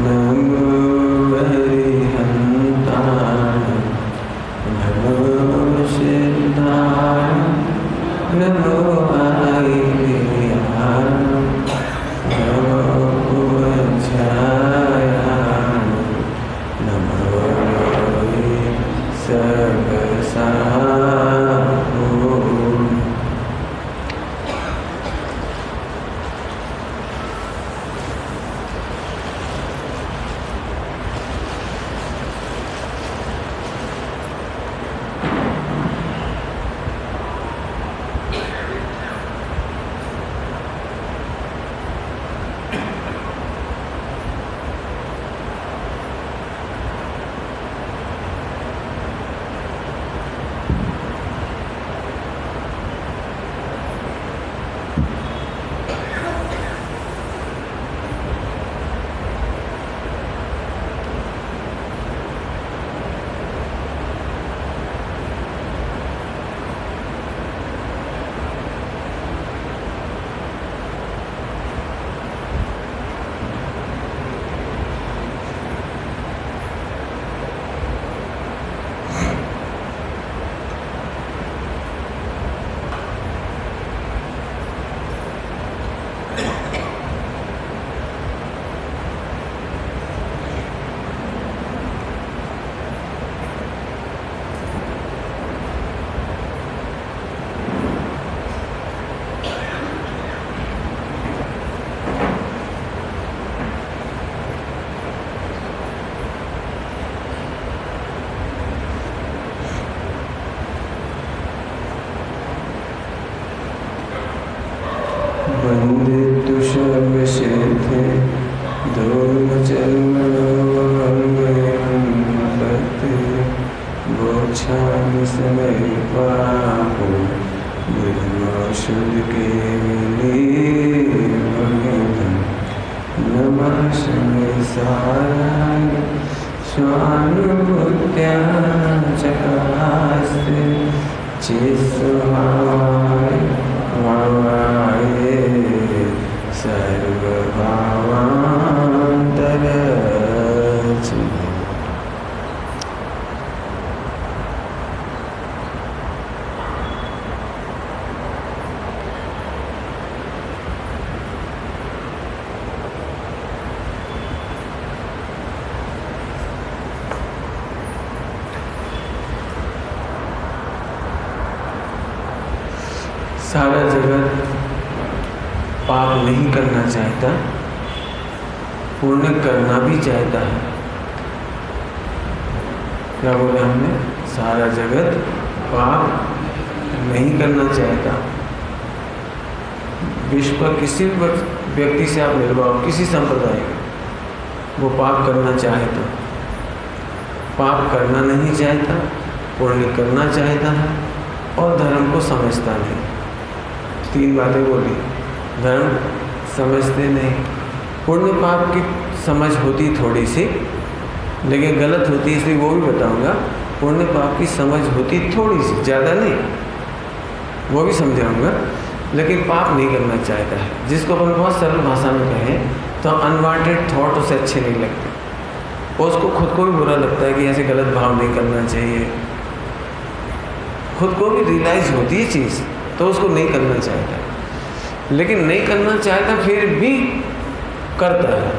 नमो हरिहन्ताय नमो सिद्धाय नमो आयर्याय नमो पूज्याय नमो सर्वसाहुं। वन्दितु सर्वसिद्धे धूमचर्मणोऽङ्गयन्पते वोच्छामि समयपापो निर्मोषुकेवलीभगिनं नमः शमयसाराय स्वानुभूत्या चकास्ते चित्स्वभावाय भावाये सर्वभावान्तरचिन्ता। सारा जगत पाप नहीं करना चाहता, पुण्य करना भी चाहता है। क्या बोला हमने? सारा जगत पाप नहीं करना चाहता। विश्व पर किसी भी व्यक्ति से आप निर्वाह, किसी संप्रदाय का, वो पाप करना चाहता, पाप करना नहीं चाहता, पुण्य करना चाहता है और धर्म को समझता नहीं। तीन बातें बोली। धर्म समझते नहीं, पुण्य पाप की समझ होती थोड़ी सी, लेकिन गलत होती है, इसलिए वो भी बताऊंगा। पुण्य पाप की समझ होती थोड़ी सी, ज़्यादा नहीं, वो भी समझाऊंगा, लेकिन पाप नहीं करना चाहता है। जिसको अपन बहुत सरल भाषा में कहें तो अनवांटेड थॉट उसे अच्छे नहीं लगते, और उसको खुद को भी बुरा लगता है कि ऐसे गलत भाव नहीं करना चाहिए। खुद को भी रियलाइज होती है चीज़, तो उसको नहीं करना चाहता, लेकिन नहीं करना चाहता फिर भी करता है।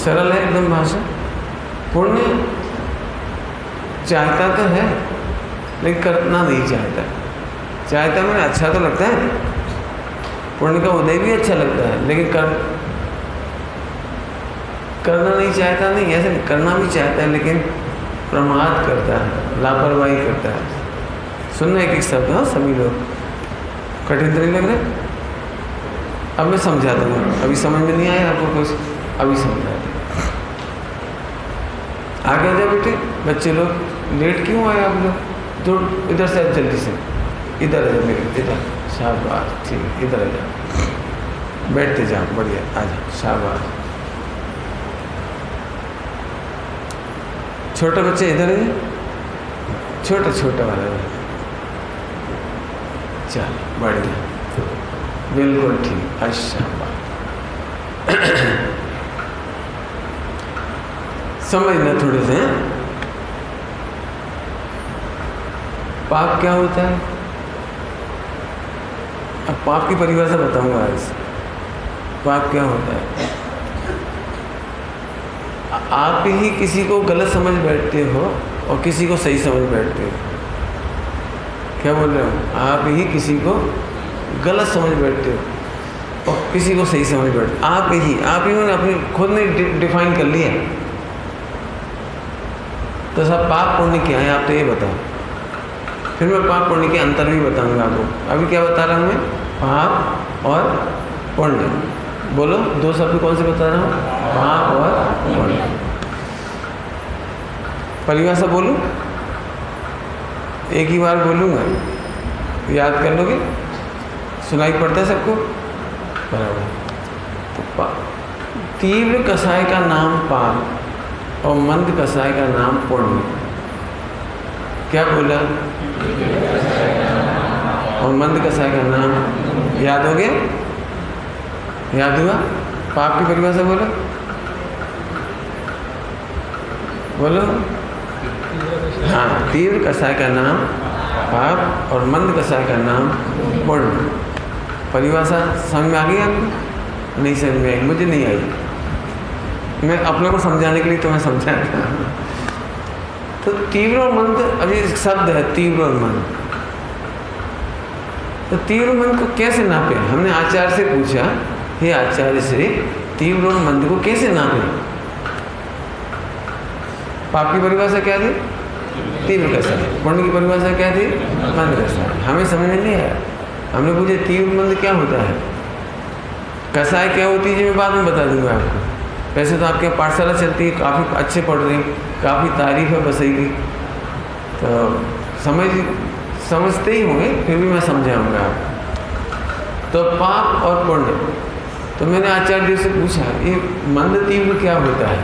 सरल है एकदम भाषा। पुण्य चाहता तो है, लेकिन करना नहीं चाहता। चाहता मैंने अच्छा तो लगता है, पुण्य का उदय भी अच्छा लगता है, लेकिन करना नहीं चाहता। नहीं, ऐसे करना भी चाहता है, लेकिन प्रमाद करता है, लापरवाही करता है। सुनना एक एक शब्द। हाँ, सभी लोग कठिन तो नहीं लग रहे? अब मैं समझा दूँगा। अभी समझ में नहीं आया आपको कुछ? अभी समझा दूँ। आगे आ जाओ बेटे। बच्चे लोग लेट क्यों आए आप लोग? तो इधर से जल्दी से इधर आ जाओ मेरे, इधर। शाबाश, ठीक है, इधर आ जाओ, बैठते जाओ, बढ़िया, आ जाओ, शाबाश। छोटा बच्चे इधर है, छोटा छोटा वाला। चल, बढ़िया, बिल्कुल ठीक। अच्छा, समझना थोड़े से। पाप क्या होता है? अब पाप की परिभाषा बताऊंगा आज। पाप क्या होता है? आप ही किसी को गलत समझ बैठते हो और किसी को सही समझ बैठते हो। क्या बोल रहे हो? आप ही किसी को गलत समझ बैठते हो और किसी को सही समझ बैठते। आप ही ने अपने खुद ने डिफाइन कर लिया। तो सब पाप पुण्य क्या है आप तो ये बताओ, फिर मैं पाप पुण्य के अंतर भी बताऊंगा आपको। अभी क्या बता रहा हूँ मैं? पाप और पुण्य। बोलो, दो शब्द कौन से बता रहा हूँ? पाप और पुण्य। परिभाषा बोलूं? एक ही बार बोलूँगा, याद कर लोगे? सुनाई पड़ता है सबको? बराबर। तो तीव्र कसाय का नाम पाप और मंद कसाय का नाम पुण्य। क्या बोला? और मंद कसाय का नाम याद हो गया? याद हुआ? पाप की परिभाषा बोलो, बोलो। हाँ, तीव्र कसाय का नाम पाप और मंद कसाय का नाम पुण्य। परिभाषा समझ में आ गई आपको? नहीं समझ में आई? मुझे नहीं आई। मैं अपने को समझाने के लिए तुम्हें समझाया। तो तीव्र और मंद, अभी शब्द है तीव्र और मंद। तो तीव्र मंद को कैसे नापे? हमने आचार्य से पूछा, हे आचार्य श्री, तीव्र और मंद को कैसे नापे? पाप की परिभाषा क्या थी? तीव्र कसाय। पुण्य की परिभाषा क्या थी? मंद कसाय। हमें समझ में नहीं आया। हमने पूछा तीव्र मंद क्या होता है, कसाय क्या होती है, मैं बाद में बता दूंगा आपको। वैसे तो आपके पाठशाला चलती है, काफ़ी अच्छे पढ़ रहे हैं, काफ़ी तारीफ है बसई की, तो समझते ही होंगे, फिर भी मैं समझाऊंगा आपको। तो पाप और पुण्य, तो मैंने आचार्य देव से पूछा ये मंद तीव्र क्या होता है?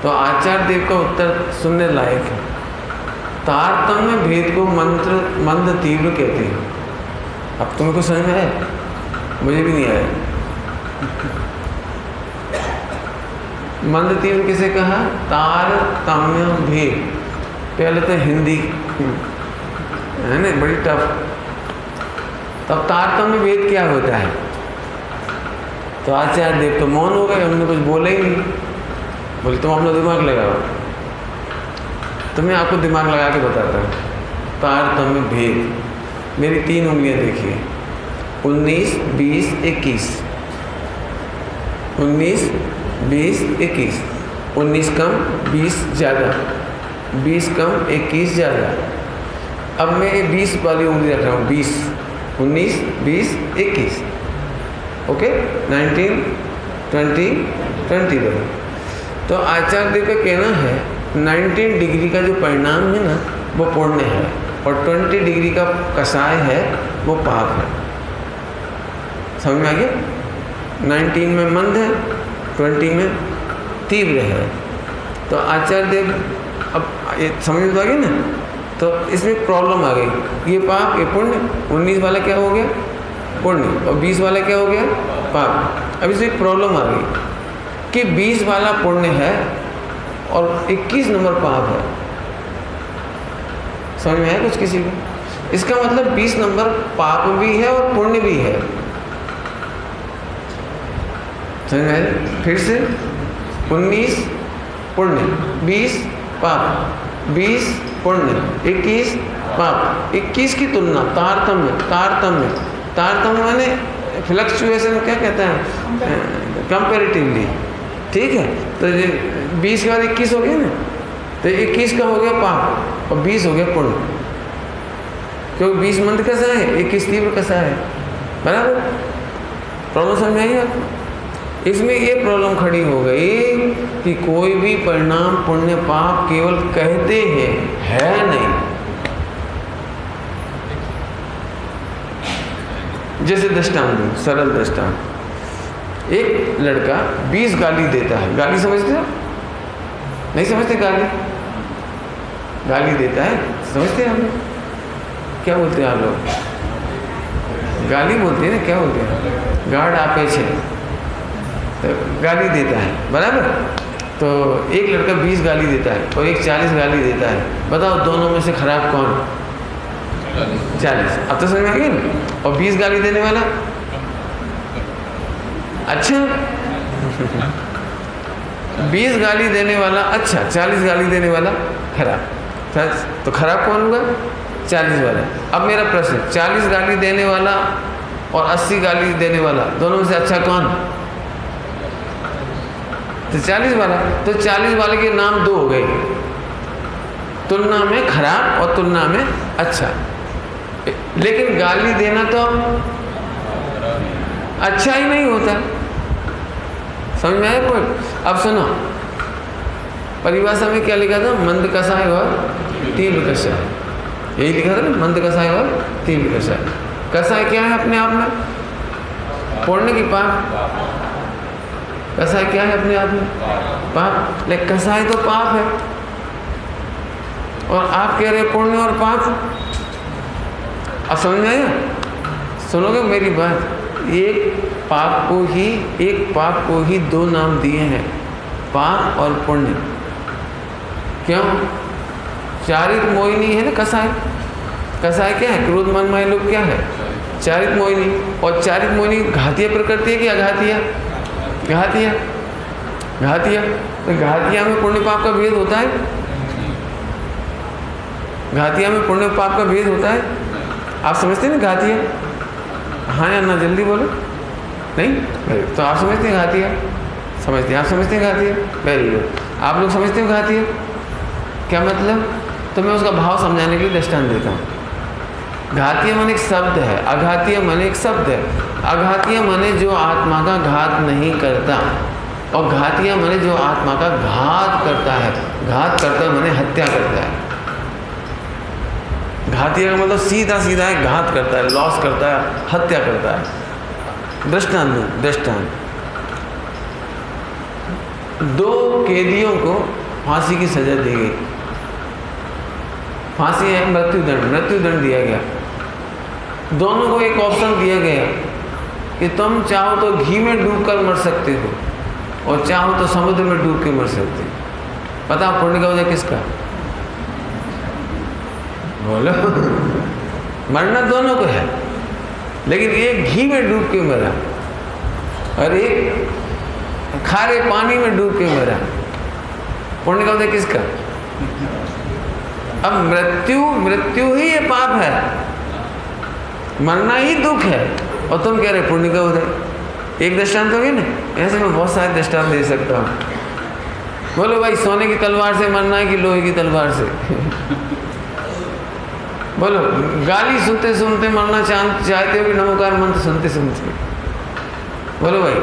तो आचार्य देव का उत्तर सुनने लायक है। तारतम्य भेद को मंद तीव्र कहते हैं। अब तुमको समझ में आया? मुझे भी नहीं आया। मंद तीव्र किसे कहा? तारतम्य भेद। पहले तो हिंदी है ना, बड़ी टफ। तब तारतम्य भेद क्या होता है? तो आचार्य देव तो मौन हो गए, उन्होंने कुछ बोला ही नहीं। बोले तुम अपना दिमाग लगाओ। तो मैं आपको दिमाग लगा के बताता हूँ। तारतम्य भेद, मेरी 3 उंगलियाँ देखिए, 19, 20, 21। 19, 20, 21। 19 कम 20 ज़्यादा, 20 कम 21 ज़्यादा। अब मैं 20 वाली उंगली रख रहा हूँ। 20, 19, 20, 21। ओके, 19, 20, 22। तो आचार्य देव का कहना है 19 डिग्री का जो परिणाम है ना वो पुण्य है, और 20 डिग्री का कसाय है वो पाप है। समझ में आ गया? 19 में मंद है, 20 में तीव्र है। तो आचार्य देव, अब ये समझ में तो आ गई ना? तो इसमें प्रॉब्लम आ गई, ये पाप ये पुण्य। 19 वाला क्या हो गया? पुण्य। और 20 वाला क्या हो गया? पाप। अब इसमें प्रॉब्लम आ गई कि 20 वाला पुण्य है और 21 नंबर पाप है। समझ में आया कुछ किसी को? इसका मतलब 20 नंबर पाप भी है और पुण्य भी है। समझ में आया? फिर से 19 पुण्य, 20 पाप, 20 पुण्य, 21 पाप। 21 की तुलना तारतम्य माने फ्लक्चुएशन, क्या कहता है? कंपैरेटिवली। ठीक है, तो 20 के बाद 21 हो गया ना, तो 21 का हो गया पाप और 20 हो गया पुण्य, क्योंकि 20 मंद कसा है, 21 तीव्र कसा है। बराबर? प्रॉब्लम समझ में आई आपको? इसमें ये प्रॉब्लम खड़ी हो गई कि कोई भी परिणाम पुण्य पाप केवल कहते हैं, है नहीं। जैसे दृष्टांत, सरल दृष्टांत, एक लड़का 20 गाली देता है। गाली समझते हो? नहीं समझते? गाली देता है, समझते हैं हम लोग? क्या बोलते हैं आप लोग? गाली बोलते हैं ना, क्या बोलते हैं? गार्ड आपे छे, गाली देता है, बराबर। तो एक लड़का 20 गाली देता है और एक 40 गाली देता है, बताओ दोनों में से खराब कौन? 40। अब तो समझ में आ गई ना। और 20 गाली देने वाला अच्छा 20 गाली देने वाला अच्छा, 40 गाली देने वाला खराब। तो खराब कौन होगा? 40 वाला। अब मेरा प्रश्न, 40 गाली देने वाला और 80 गाली देने वाला, दोनों में से अच्छा कौन? तो 40 वाला। तो 40 वाले के नाम दो हो गए, तुलना में खराब और तुलना में अच्छा। लेकिन गाली देना तो अच्छा ही नहीं होता। समझ में आया कोई? अब सुनो, परिभाषा में क्या लिखा था? मंद कसाय और तीव्र कसाय, यही लिखा था ना, मंद कसाय और तीव्र कसाय। कसाय क्या है अपने आप में? पुण्य की पाप। कसाय क्या है अपने आप में? पाप। लेकिन कसाय तो पाप है और आप कह रहे पुण्य और पाप। अब समझ में आया? सुनोगे मेरी बात? एक पाप को ही दो नाम दिए हैं, पाप और पुण्य। क्यों? चारित मोहिनी है ना कसाय। कसाय क्या है? क्रोध मन माया लोग क्या है? चारित मोहिनी। और चारित मोहिनी घातिया प्रकृति है कि अघातिया? घातिया। घातिया। तो घातिया में पुण्य पाप का भेद होता है? घातिया में पुण्य पाप का भेद होता है? आप समझते हैं ना घातिया? हाँ या ना, जल्दी बोलो। नहीं तो आप समझते हैं घातिया? समझते हैं? आप समझते हैं घातिया? Very good. आप लोग समझते हो घातिया क्या मतलब? तो मैं उसका भाव समझाने के लिए दृष्टांत देता हूँ। घातिया माने एक शब्द है, अघातिया माने एक शब्द है। अघातिया माने जो आत्मा का घात नहीं करता, और घातिया माने जो आत्मा का घात करता है। घात करता माने हत्या करता है। घातिया का मतलब सीधा सीधा है, घात करता है, लॉस करता है, हत्या करता है। दृष्टांत, 2 कैदियों को फांसी की सजा दी गई। फांसी है मृत्युदंड दिया गया। दोनों को एक ऑप्शन दिया गया कि तुम चाहो तो घी में डूबकर मर सकते हो और चाहो तो समुद्र में डूब के मर सकते हो। पता पुण्य का वजह किसका? बोलो। मरना दोनों को है, लेकिन एक घी में डूब के मरा और एक खारे पानी में डूब के मरा। पुण्य का वजह किसका? अब मृत्यु ही ये पाप है, मरना ही दुख है, और तुम कह रहे पुण्य का उदय। एक दृष्टांत होगी ना, ऐसे मैं बहुत सारे दृष्टांत दे सकता हूँ। बोलो भाई, सोने की तलवार से मरना है कि लोहे की तलवार से? बोलो, गाली सुनते सुनते मरना चाहते हो कि नमोकार मंत्र सुनते सुनते? बोलो भाई,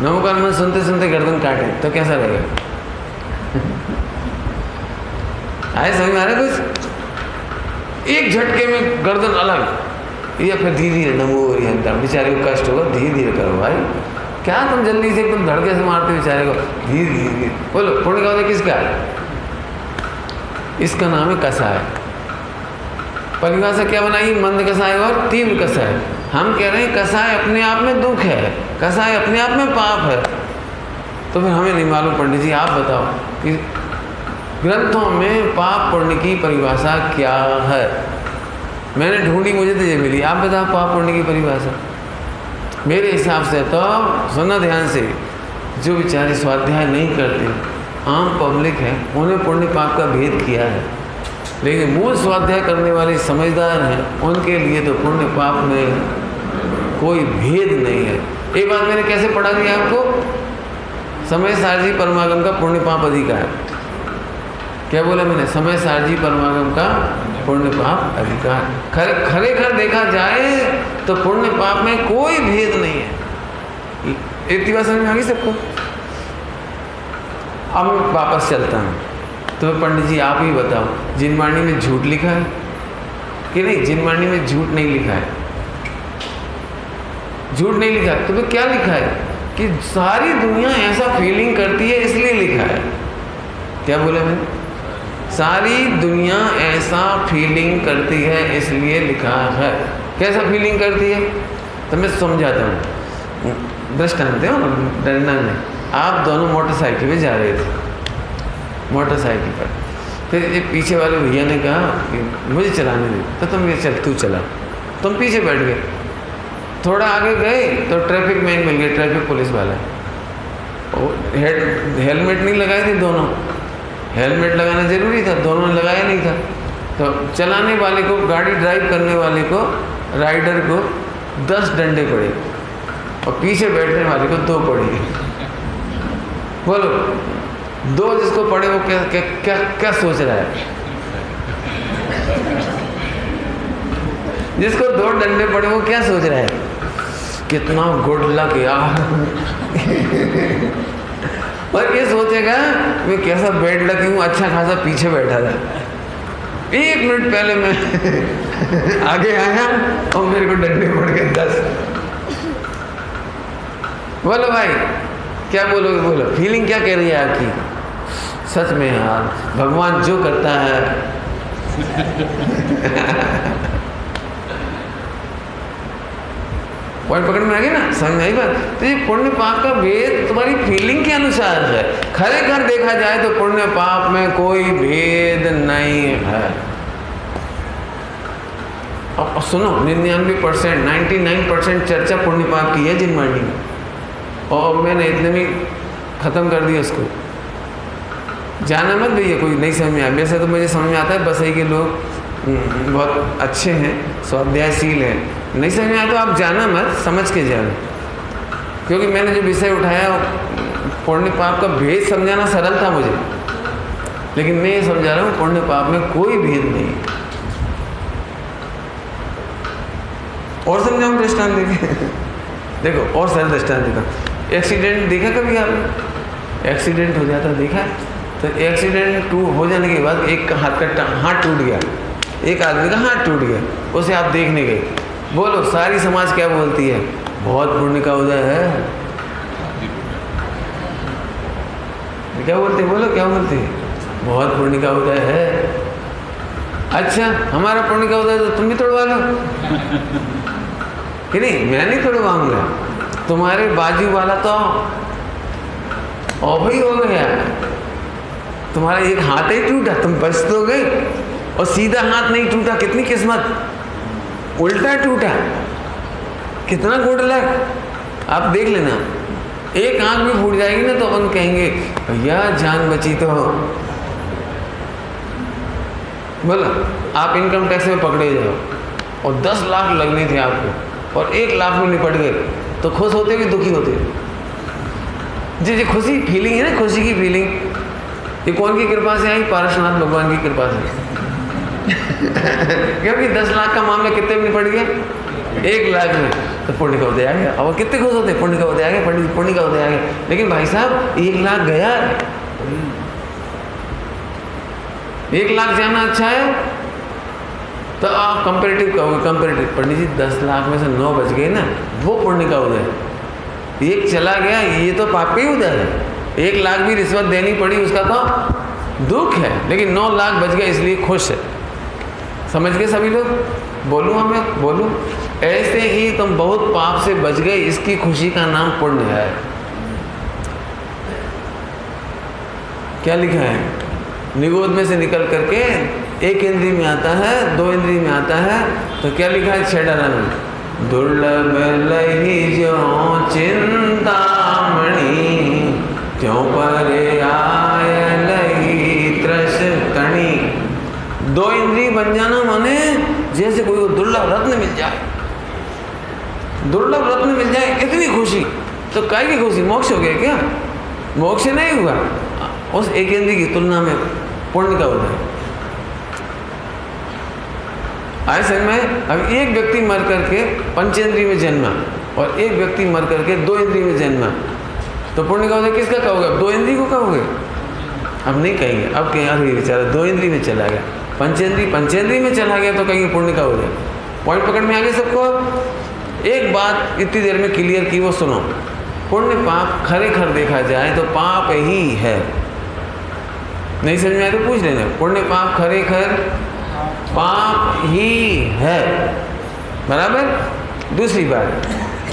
नमोकार मंत्र सुनते सुनते गर्दन काटे तो कैसा लगेगा? आए समझ में आ रहा कुछ? एक झटके में गर्दन अलग, या फिर धीरे धीरे नमो हरिहंतम। बेचारे को कष्ट होगा, धीरे धीरे करो भाई। क्या तुम जल्दी से एकदम धड़के से मारते बेचारे को? धीरे धीरे। बोलो, पुण्य का वजह किसका है? इसका नाम है कसाय। परिभाषा क्या बनाई? मंद कसाय और तीव्र कसाय। हम कह रहे हैं कसाय अपने आप में दुख है, कसाय अपने आप में पाप है। तो फिर हमें नहीं मालूम। पंडित जी आप बताओ कि ग्रंथों में पाप पुण्य की परिभाषा क्या है? मैंने ढूंढी, मुझे तो ये मिली। आप बताओ पाप पुण्य की परिभाषा। मेरे हिसाब से तो सुनना ध्यान से, जो बेचारे स्वाध्याय नहीं करते, आम पब्लिक है, उन्हें पुण्य पाप का भेद किया है। लेकिन मूल स्वाध्याय करने वाले समझदार हैं, उनके लिए तो पुण्य पाप में कोई भेद नहीं है। एक बात मैंने कैसे पढ़ा दिया आपको? समय सारजी परमागम का पुण्य पाप अधिकार। क्या बोला मैंने? समय सारजी परमागम का पुण्य पाप अधिकार। खरेखर देखा जाए तो पुण्य पाप में कोई भेद नहीं है। एक बात समझ में आ गई सबको? अब मैं वापस चलता हूँ। तो पंडित जी आप ही बताओ, जिनवाणी में झूठ लिखा है कि नहीं? जिनवाणी में झूठ नहीं लिखा है। झूठ नहीं लिखा है तो फिर क्या लिखा है? कि सारी दुनिया ऐसा फीलिंग करती है इसलिए लिखा है। क्या बोला मैंने? सारी दुनिया ऐसा फीलिंग करती है इसलिए लिखा है। कैसा फीलिंग करती है? तो मैं समझाता हूँ। दृष्टांत है, डरना नहीं। आप दोनों मोटरसाइकिल पे जा रहे थे, मोटरसाइकिल पर, फिर एक पीछे वाले भैया ने कहा कि मुझे चलाने दे, तो तुम ये चल, तू चला, तुम पीछे बैठ गए। थोड़ा आगे गए तो ट्रैफिक मैन मिल गए, ट्रैफिक पुलिस वाला। हेलमेट नहीं लगाए थे दोनों, हेलमेट लगाना ज़रूरी था, दोनों ने लगाया नहीं था। तो चलाने वाले को, गाड़ी ड्राइव करने वाले को, राइडर को 10 डंडे पड़े और पीछे बैठने वाले को 2 पड़ी। बोलो 2 जिसको पड़े वो क्या क्या क्या, क्या सोच रहा है? जिसको 2 डंडे पड़े वो क्या सोच रहा है? कितना गुड लक यार। और ये सोचेगा मैं कैसा बेड लकी हूँ, अच्छा खासा पीछे बैठा था, 1 मिनट पहले मैं आगे आया और मेरे को डंडे पड़ गए 10। बोलो भाई क्या बोलोगे? बोलो, फीलिंग क्या कह रही है आपकी? सच में यार भगवान जो करता है पॉइंट पकड़ में आ गया ना, समझ में आई बात? तो ये पुण्य पाप का भेद तुम्हारी फीलिंग के अनुसार है। खरेखर देखा जाए तो पुण्य पाप में कोई भेद नहीं है। अब सुनो, 99%, 99% चर्चा पुण्य पाप की है जिनवाणी में, और मैंने इतने में ख़त्म कर दिया उसको। जाना मत भैया, कोई नहीं समझ में आया। वैसे तो मुझे समझ में आता है, बसई के लोग बहुत अच्छे हैं, स्वाध्यायशील हैं। नहीं समझ में आया तो आप जाना मत, समझ के जाना, क्योंकि मैंने जो विषय उठाया पुण्य पाप का भेद समझाना सरल था मुझे, लेकिन मैं ये समझा रहा हूँ पुण्य पाप में कोई भेद नहीं। और समझाऊँ दृष्टांत देखे? देखो और सरल दृष्टांत देता। एक्सीडेंट देखा कभी आपने? एक्सीडेंट हो जाता देखा? तो एक्सीडेंट हो जाने के बाद एक का हाथ टूट गया, एक आदमी का हाथ टूट गया, उसे आप देखने गए। बोलो सारी समाज क्या बोलती है? बहुत पुण्य का उदय है। क्या बोलते हैं? बोलो क्या बोलते हैं? बहुत पुण्य का उदय है। अच्छा हमारा पुण्य का उदय तो तुम भी तोड़वा लो कि नहीं? मैं नहीं तोड़वाऊंगा, तुम्हारे बाजू वाला तो और भी हो गया, तुम्हारा एक हाथ ही टूटा, तुम बच तो गए, और सीधा हाथ नहीं टूटा, कितनी किस्मत, उल्टा टूटा, कितना गुड लक। आप देख लेना, एक आंख भी फूट जाएगी ना तो अपन कहेंगे भैया जान बची तो। बोलो आप इनकम टैक्स में पकड़े जाओ और 10 लाख लगने थे आपको और 1 लाख में निपट गए, तो खुश होते कि दुखी होते? जी जी खुशी फीलिंग है ना, खुशी की फीलिंग। ये कौन की कृपा से आई? पारसनाथ भगवान की कृपा से। क्योंकि 10 लाख का मामला कितने में निपट गया? 1 लाख में, तो पुण्य का उदय आ गया। और कितने खुश होते? पुण्य का उदय आ गया, पुण्य का उदय आ गया। लेकिन भाई साहब 1 लाख गया, 1 लाख जाना अच्छा है तो आप कंपेरेटिव कहोगे, कंपेरेटिव पंडित जी 10 लाख में से 9 बच गए ना, वो पुण्य का उदय है। 1 चला गया, ये तो पाप का ही उदय है। 1 लाख भी रिश्वत देनी पड़ी, उसका तो दुख है, लेकिन 9 लाख बच गया इसलिए खुश है। समझ गए सभी लोग? बोलूँ हमें? बोलूँ? ऐसे ही तुम बहुत पाप से बच गए, इसकी खुशी का नाम पुण्य है। क्या लिखा है? निगोद में से निकल करके 1 इंद्री में आता है, 2 इंद्री में आता है, तो क्या लिखा है 6 डाला में? दुर्लभ लही जो चिंतामणि, त्यों पर आय लही त्रस तणी। 2 इंद्री बन जाना माने जैसे कोई दुर्लभ रत्न मिल जाए, दुर्लभ रत्न मिल जाए, इतनी खुशी। तो काय की खुशी? मोक्ष हो गया क्या? मोक्ष नहीं हुआ, उस 1 इंद्री की तुलना में पुण्य का उदय। आए समझ में? अब एक व्यक्ति मर करके पंचेंद्रिय में जन्मा और एक व्यक्ति मर करके 2 इंद्रिय में जन्मा, तो पुण्य का उदय किसका कहोगे? 2 इंद्रिय को कहोगे? अब नहीं कहेंगे, अब कहें अरे बेचारा 2 इंद्रिय में चला गया, पंचेंद्रिय में चला गया, तो कहेंगे पुण्य का उदय। पॉइंट पकड़ में आ गया सबको? एक बात इतनी देर में क्लियर की, वो सुनो। पुण्य पाप खरेखर देखा जाए तो पाप ही है। नहीं समझ में आए तो पूछ लेना। पुण्य पाप खरेखर पाप ही है, बराबर? दूसरी बात,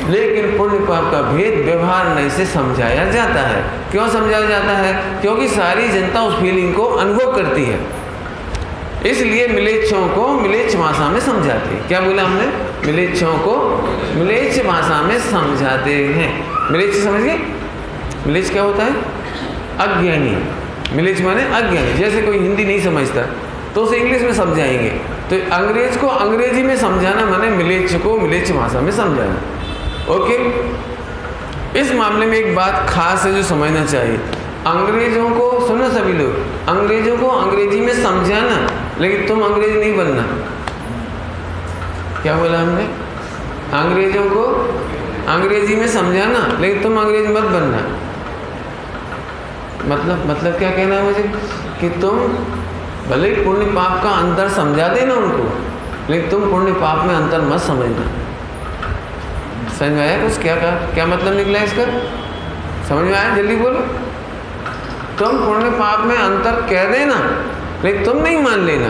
लेकिन पुण्य पाप का भेद व्यवहार नहीं से समझाया जाता है। क्यों समझाया जाता है? क्योंकि सारी जनता उस फीलिंग को अनुभव करती है, इसलिए मिलेच्छों को मिलेच्छ भाषा में समझाते हैं। क्या बोला हमने? मिलेच्छों को मिलेच्छ भाषा में समझाते हैं। मिलेच्छ समझ गए? मिलेच्छ क्या होता है? अज्ञानी। मिलेच्छ माने अज्ञानी। जैसे कोई हिंदी नहीं समझता तो उसे इंग्लिश में समझाएंगे, तो अंग्रेज को अंग्रेजी में समझाना माने मिलेच्छ को मिलेच्छ भाषा में समझाना। ओके, इस मामले में एक बात खास है जो समझना चाहिए। अंग्रेजों को, सुनो सभी लोग, अंग्रेजों को अंग्रेजी में समझाना, लेकिन तुम अंग्रेज नहीं बनना। क्या बोला हमने? अंग्रेजों को अंग्रेजी में समझाना, लेकिन तुम अंग्रेज मत बनना। मतलब क्या कहना है मुझे? कि तुम भले ही पुण्य पाप का अंतर समझा देना उनको, लेकिन तुम पुण्य पाप में अंतर मत समझना। समझ में आया कुछ? क्या कहा? क्या मतलब निकला इसका? समझ में आया? जल्दी बोलो। तुम पुण्य पाप में अंतर कह देना, लेकिन तुम नहीं मान लेना।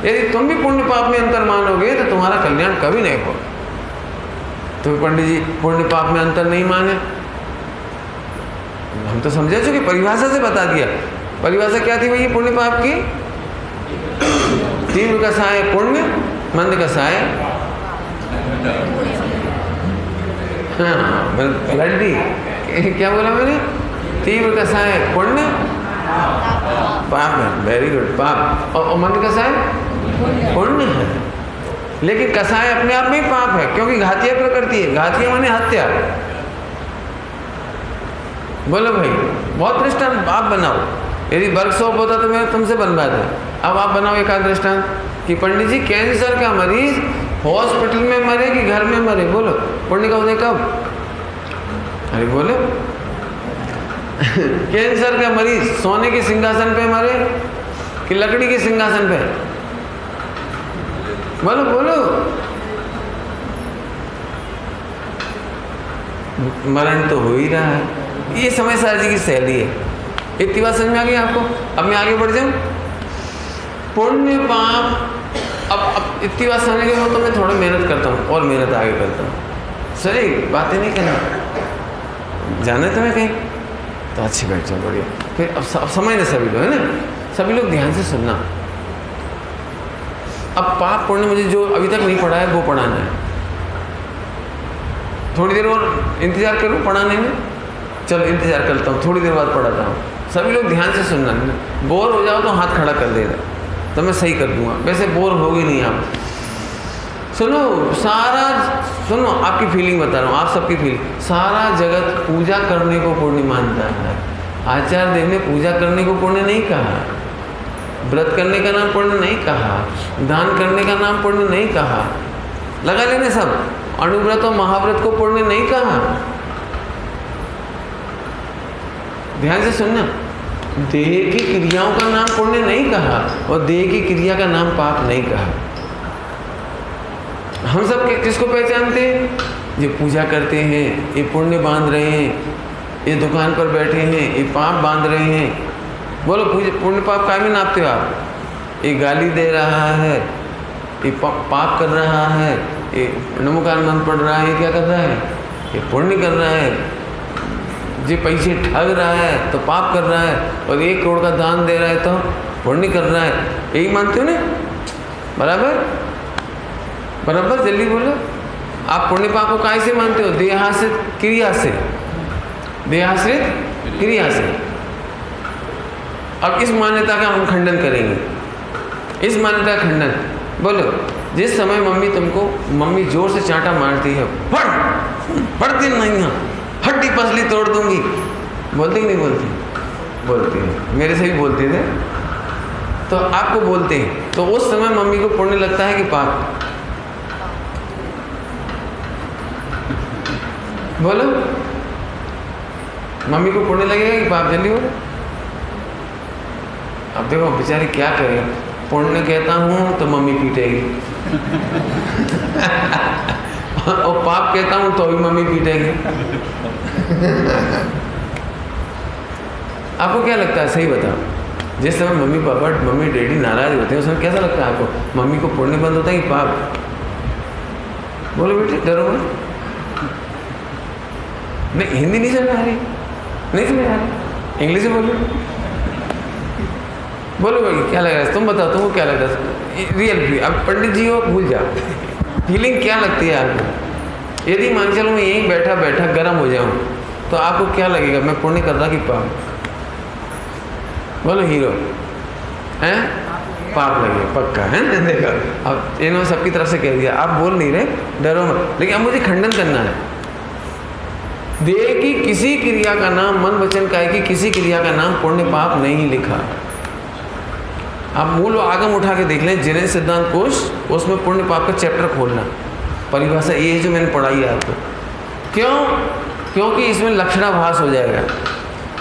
यदि तुम भी पुण्य पाप में अंतर मानोगे तो तुम्हारा कल्याण कभी नहीं होगा। तो पंडित जी पुण्य पाप में अंतर नहीं माने, हम तो समझा चुके, परिभाषा से बता दिया। परिभाषा क्या थी भैया पुण्य पाप की? तीव्र कसाय पुण्य, मंद कसाय लड्डी। क्या बोला मैंने? तीव्र कसाय पुण्य, पाप है। वेरी गुड, पाप। और मंद कसाय पुण्य है। लेकिन कसाय अपने आप में ही पाप है, क्योंकि घातिया प्रकृति है। घातिया माने हत्या। बोलो भाई, बहुत दृष्टांत आप बनाओ। यदि वर्कशॉप होता तो मैं तुमसे बनवाता। अब आप बनाओ एक आध दृष्टांत कि पंडित जी कैंसर का मरीज हॉस्पिटल में मरे कि घर में मरे? बोलो, पुण्य का उदय कब? अरे बोलो। कैंसर का मरीज सोने के सिंहासन पे मरे कि लकड़ी के सिंहासन पे? बोलो बोलो। मरण तो हो ही रहा है। ये समय सार जी की शैली है। इतनी बात समझ में आ गई आपको? अब मैं आगे बढ़ जाऊं। पुण्य पाप, अब इतनी बात समझने के बाद तो मैं थोड़ा मेहनत करता हूँ और मेहनत आगे करता हूँ। सही बातें नहीं करना। जाने तो मैं कहीं तो अच्छी बैठ जाओ, बढ़िया। फिर अब समझना सभी लोग, है ना? सभी लोग ध्यान से सुनना। अब पाप पुण्य मुझे जो अभी तक नहीं पढ़ा है वो पढ़ाना है। थोड़ी देर और इंतजार करूँ पढ़ाने में? चलो इंतजार करता हूँ, थोड़ी देर बाद पढ़ाता हूँ। सभी लोग ध्यान से सुनना। बोर हो जाओ तो हाथ खड़ा कर देना, तो मैं सही कर दूंगा। वैसे बोर होगे नहीं आप। सुनो, सारा सुनो, आपकी फीलिंग बता रहा हूँ, आप सबकी फीलिंग। सारा जगत पूजा करने को पुण्य मानता है। आचार्य देव ने पूजा करने को पुण्य नहीं कहा, व्रत करने का नाम पुण्य नहीं कहा, दान करने का नाम पुण्य नहीं कहा। लगा लेने सब। अनुव्रत और महाव्रत को पुण्य नहीं कहा। ध्यान से सुनना। देह की क्रियाओं का नाम पुण्य नहीं कहा और देह की क्रिया का नाम पाप नहीं कहा। हम सब किसको पहचानते हैं? ये पूजा करते हैं, ये पुण्य बांध रहे हैं, ये दुकान पर बैठे हैं, ये पाप बांध रहे हैं। बोलो, पुण्य पाप काय में नापते हो आप? ये गाली दे रहा है, ये पाप कर रहा है, ये नमोकार मंत्र पढ़ रहा है, ये क्या कर रहा है? ये पुण्य कर रहा है। जो पैसे ठग रहा है तो पाप कर रहा है, और 1 करोड़ का दान दे रहा है तो पुण्य कर रहा है। यही मानते हो ना? बराबर बराबर, जल्दी बोलो। आप पुण्य पाप को काय से मानते हो? देहाश्रित क्रिया से, देहाश्रित क्रिया से। अब इस मान्यता का हम खंडन करेंगे। इस मान्यता का खंडन बोलो। जिस समय मम्मी जोर से चांटा मारती है, पढ़ती नहीं है, हड्डी पसली तोड़ दूंगी, बोलती कि नहीं बोलती? बोलती है। मेरे से भी बोलते थे, तो आपको बोलते हैं। तो उस समय मम्मी को पुण्य लगता है कि पाप? बोलो, मम्मी को पुण्य लगेगा कि पाप? जल्दी बोलो। अब देखो बेचारी क्या करें, पुण्य कहता हूँ तो मम्मी पीटेगी और पाप कहता हूँ तो भी मम्मी पीटेगी। आपको क्या लगता है? सही बताओ। जिस समय मम्मी डैडी नाराज होते हैं उस समय कैसा लगता है आपको? मम्मी को पुण्य बंद होता है कि पाप? बोलो बेटे, डरो मत। नहीं, हिंदी नहीं समझ आ रही, नहीं समझ आ रही, इंग्लिश में बोलो। बोलो भाई क्या लग रहा है, तुम बताओ तुमको क्या लग रहा है रियल। अब पंडित जी हो भूल जाओ, फीलिंग क्या लगती है आपको? यदि मान चलो मैं यहीं बैठा बैठा गर्म हो जाऊं तो आपको क्या लगेगा, मैं पुण्य कर रहा कि पाप? बोलो हीरो हैं, पाप लगे पक्का है ना। देखा अब इन्होंने सबकी तरफ से कह दिया, आप बोल नहीं रहे, डरो मत। लेकिन अब मुझे खंडन करना है। देह की किसी क्रिया का नाम, मन वचन काया की किसी क्रिया का नाम पुण्य पाप नहीं लिखा। आप मूल आगम उठा के देख लें, जिनेन्द्र सिद्धांत कोश, उसमें पुण्य पाप का चैप्टर खोलना, परिभाषा ये है जो मैंने पढ़ाई है आपको। क्यों? क्योंकि इसमें लक्षणाभास हो जाएगा।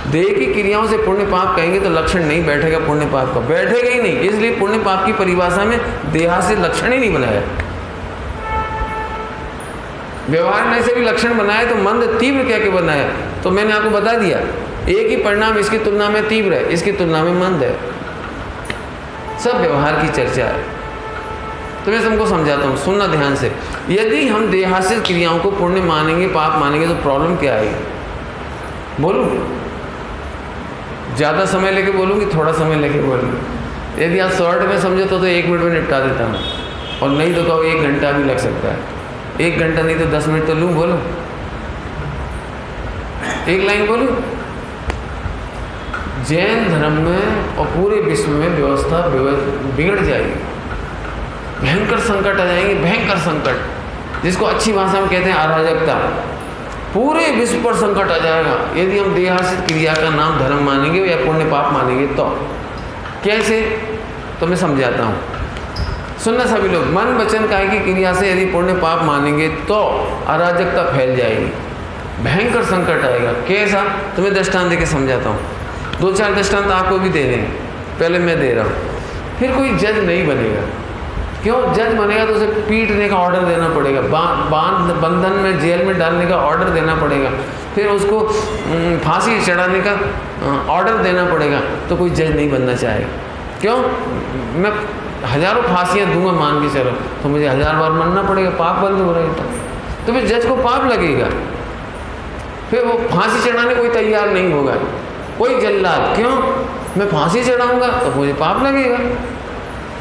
देह की क्रियाओं से पुण्य पाप कहेंगे तो लक्षण नहीं बैठेगा पुण्य पाप का, बैठेगा ही नहीं। इसलिए पुण्य पाप की परिभाषा में देहा से लक्षण ही नहीं बनाया। व्यवहार में से भी लक्षण बनाया तो मंद तीव्र क्या के बनाया, तो मैंने आपको बता दिया, एक ही परिणाम इसकी तुलना में तीव्र है, इसकी तुलना में मंद है। सब व्यवहार की चर्चा है। तो मैं तुमको समझाता हूँ, सुनना ध्यान से। यदि हम देहासिक क्रियाओं को पुण्य मानेंगे, पाप मानेंगे, तो प्रॉब्लम क्या आएगी? बोलूँ? ज़्यादा समय लेके बोलूँगी, थोड़ा समय लेके बोलूँगी? यदि आप शॉर्ट में समझो तो 1 मिनट में निपटा देता हूँ, और नहीं तो कहो 1 घंटा भी लग सकता है। 1 घंटा नहीं तो 10 मिनट तो लूँ। बोलो, एक लाइन बोलूँ। जैन धर्म में और पूरे विश्व में व्यवस्था बिगड़ जाएगी, भयंकर संकट आ जाएंगे, भयंकर संकट, जिसको अच्छी भाषा में कहते हैं अराजकता। पूरे विश्व पर संकट आ जाएगा यदि हम देहासिक क्रिया का नाम धर्म मानेंगे या पुण्य पाप मानेंगे। तो कैसे? तो मैं समझाता हूँ, सुनना सभी लोग। मन वचन काया की क्रिया से यदि पुण्य पाप मानेंगे तो अराजकता फैल जाएगी, भयंकर संकट आएगा। कैसा? तो मैं दृष्टांत देके समझाता हूँ। 2-4 दृष्टांत आपको भी दे देंगे, पहले मैं दे रहा हूँ। फिर कोई जज नहीं बनेगा। क्यों? जज बनेगा तो उसे पीटने का ऑर्डर देना पड़ेगा, बंधन में, जेल में डालने का ऑर्डर देना पड़ेगा, फिर उसको फांसी चढ़ाने का ऑर्डर देना पड़ेगा, तो कोई जज नहीं बनना चाहेगा। क्यों? मैं हजारों फांसियाँ दूंगा मान के चलो, तो मुझे 1000 बार मरना पड़ेगा, पाप बंद हो रहेगा। तो फिर जज को पाप लगेगा, फिर वो फांसी चढ़ाने कोई तैयार नहीं होगा, कोई जल्लाद। क्यों? मैं फांसी चढ़ाऊंगा तो मुझे पाप लगेगा।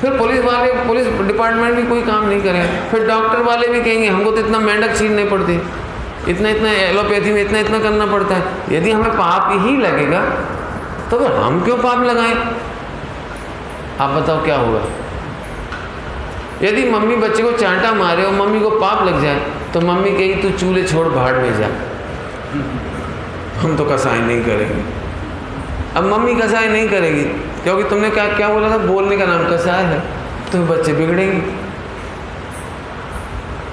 फिर पुलिस वाले, पुलिस डिपार्टमेंट भी कोई काम नहीं करेगा। फिर डॉक्टर वाले भी कहेंगे हमको तो इतना मेंढक छीननी पड़ती, इतना एलोपैथी में इतना करना पड़ता है। यदि हमें पाप ही लगेगा तो फिर हम क्यों पाप लगाएं? आप बताओ क्या होगा? यदि मम्मी बच्चे को चांटा मारे और मम्मी को पाप लग जाए तो मम्मी कहेगी तू चूल्हे छोड़ भाड़ में जा, हम तो कसाई नहीं करेंगे। अब मम्मी कसाई नहीं करेगी क्योंकि तुमने क्या बोला था, बोलने का नाम कसाई है, तो बच्चे बिगड़ेंगे।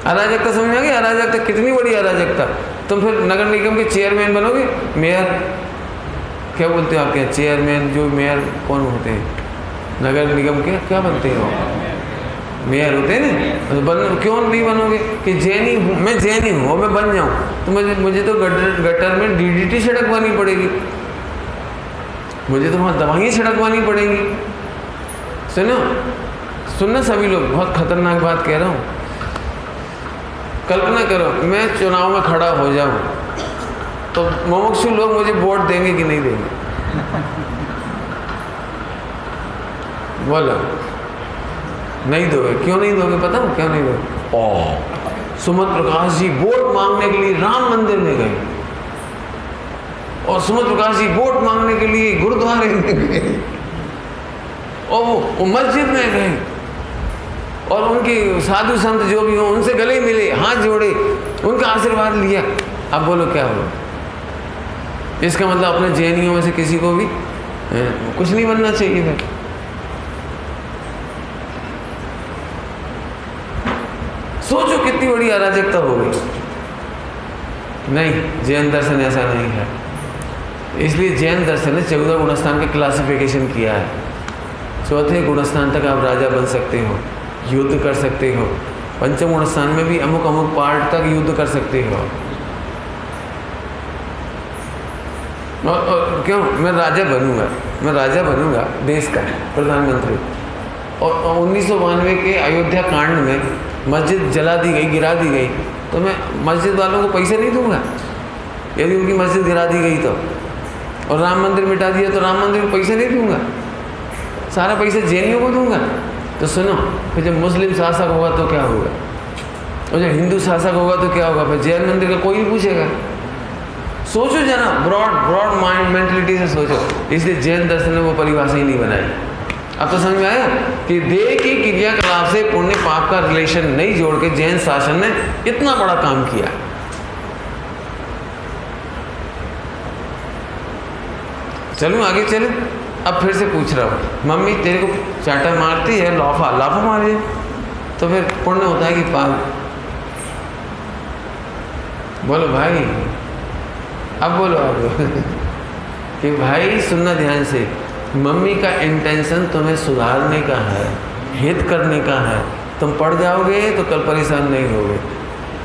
अराजकता समझ में आ गई? अराजकता कितनी बड़ी अराजकता। तुम फिर नगर निगम के चेयरमैन बनोगे, मेयर, क्या बोलते हो आपके चेयरमैन, जो मेयर कौन होते हैं नगर निगम के, क्या बनते हो? मेयर होते हैं ना। क्यों नहीं बनोगे? कि जैनी हूँ मैं, जैनी हूँ मैं बन जाऊँ तो मुझे तो गटर में DDT छिड़कवानी पड़ेगी, मुझे तो वहाँ दवाइयाँ छिड़कवानी पड़ेंगी। सुनना सभी लोग, बहुत खतरनाक बात कह रहा हूँ। कल्पना करो मैं चुनाव में खड़ा हो जाऊँ तो मुमुक्षु लोग मुझे वोट देंगे कि नहीं देंगे? बोलो, नहीं दोगे। क्यों नहीं दोगे? पता हो क्यों नहीं दोगे? सुमन प्रकाश जी वोट मांगने के लिए राम मंदिर में गए, और सुमन प्रकाश जी वोट मांगने के लिए गुरुद्वारे में गए, और वो मस्जिद में गए, और उनके साधु संत जो भी हो उनसे गले मिले, हाथ जोड़े, उनका आशीर्वाद लिया। अब बोलो क्या होगा? इसका मतलब अपने जैनियों में से किसी को भी कुछ नहीं बनना चाहिए। फिर सोचो कितनी बड़ी अराजकता हो गई। नहीं, जैन दर्शन ऐसा नहीं है। इसलिए जैन दर्शन ने 14 गुणस्थान का क्लासिफिकेशन किया है। 4थे गुणस्थान तक आप राजा बन सकते हो, युद्ध कर सकते हो। 5वें गुणस्थान में भी अमुक पार्ट तक युद्ध कर सकते हो। और क्यों? मैं राजा बनूंगा देश का प्रधानमंत्री। और 1992 के अयोध्या कांड में मस्जिद जला दी गई, गिरा दी गई, तो मैं मस्जिद वालों को पैसे नहीं दूंगा? यदि उनकी मस्जिद गिरा दी गई तो, और राम मंदिर मिटा दिया तो राम मंदिर को पैसे नहीं दूंगा, सारा पैसा जैनियों को दूंगा। तो सुनो, फिर जब मुस्लिम शासक होगा तो क्या होगा, और जब हिंदू शासक होगा तो क्या होगा, फिर जैन मंदिर का कोई नहीं पूछेगा। सोचो जरा, ब्रॉड माइंड मेंटलिटी से सोचो। इसलिए जैन दर्शन ने वो परिभाषा ही नहीं बनाई। अब तो समझ में आया कि देह की क्रियाकलाप से पुण्य पाप का रिलेशन नहीं जोड़ के जैन शासन ने इतना बड़ा काम किया। चलूं आगे चले। अब फिर से पूछ रहा हूँ, मम्मी तेरे को चाटा मारती है, लाफा मारे तो फिर पुण्य होता है कि पाप? बोलो भाई, अब बोलो आप कि भाई सुनना ध्यान से, मम्मी का इंटेंशन तुम्हें सुधारने का है, हित करने का है। तुम पढ़ जाओगे तो कल परेशान नहीं होगे,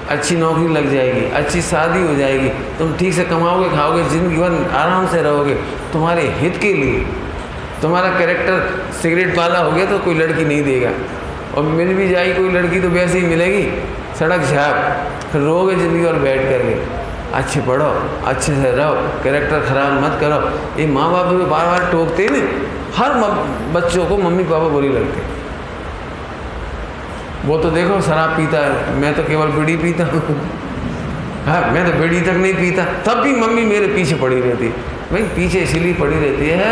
अच्छी नौकरी लग जाएगी, अच्छी शादी हो जाएगी, तुम ठीक से कमाओगे खाओगे, जिंदगी भर आराम से रहोगे, तुम्हारे हित के लिए। तुम्हारा कैरेक्टर सिगरेट वाला हो गया तो कोई लड़की नहीं देगा, और मिल भी जाएगी कोई लड़की तो वैसे ही मिलेगी सड़क झाप, फिर रोगे ज़िंदगी और बैठ करके। अच्छे पढ़ो, अच्छे से रहो, कैरेक्टर ख़राब मत करो। ये माँ बाप भी बार बार टोकते हैं ना, हर बच्चों को मम्मी पापा बुरी लगते। वो तो देखो शराब पीता है, मैं तो केवल बीड़ी पीता हूँ। हाँ, मैं तो बीड़ी तक नहीं पीता, तब भी मम्मी मेरे पीछे पड़ी रहती। भाई पीछे इसीलिए पड़ी रहती है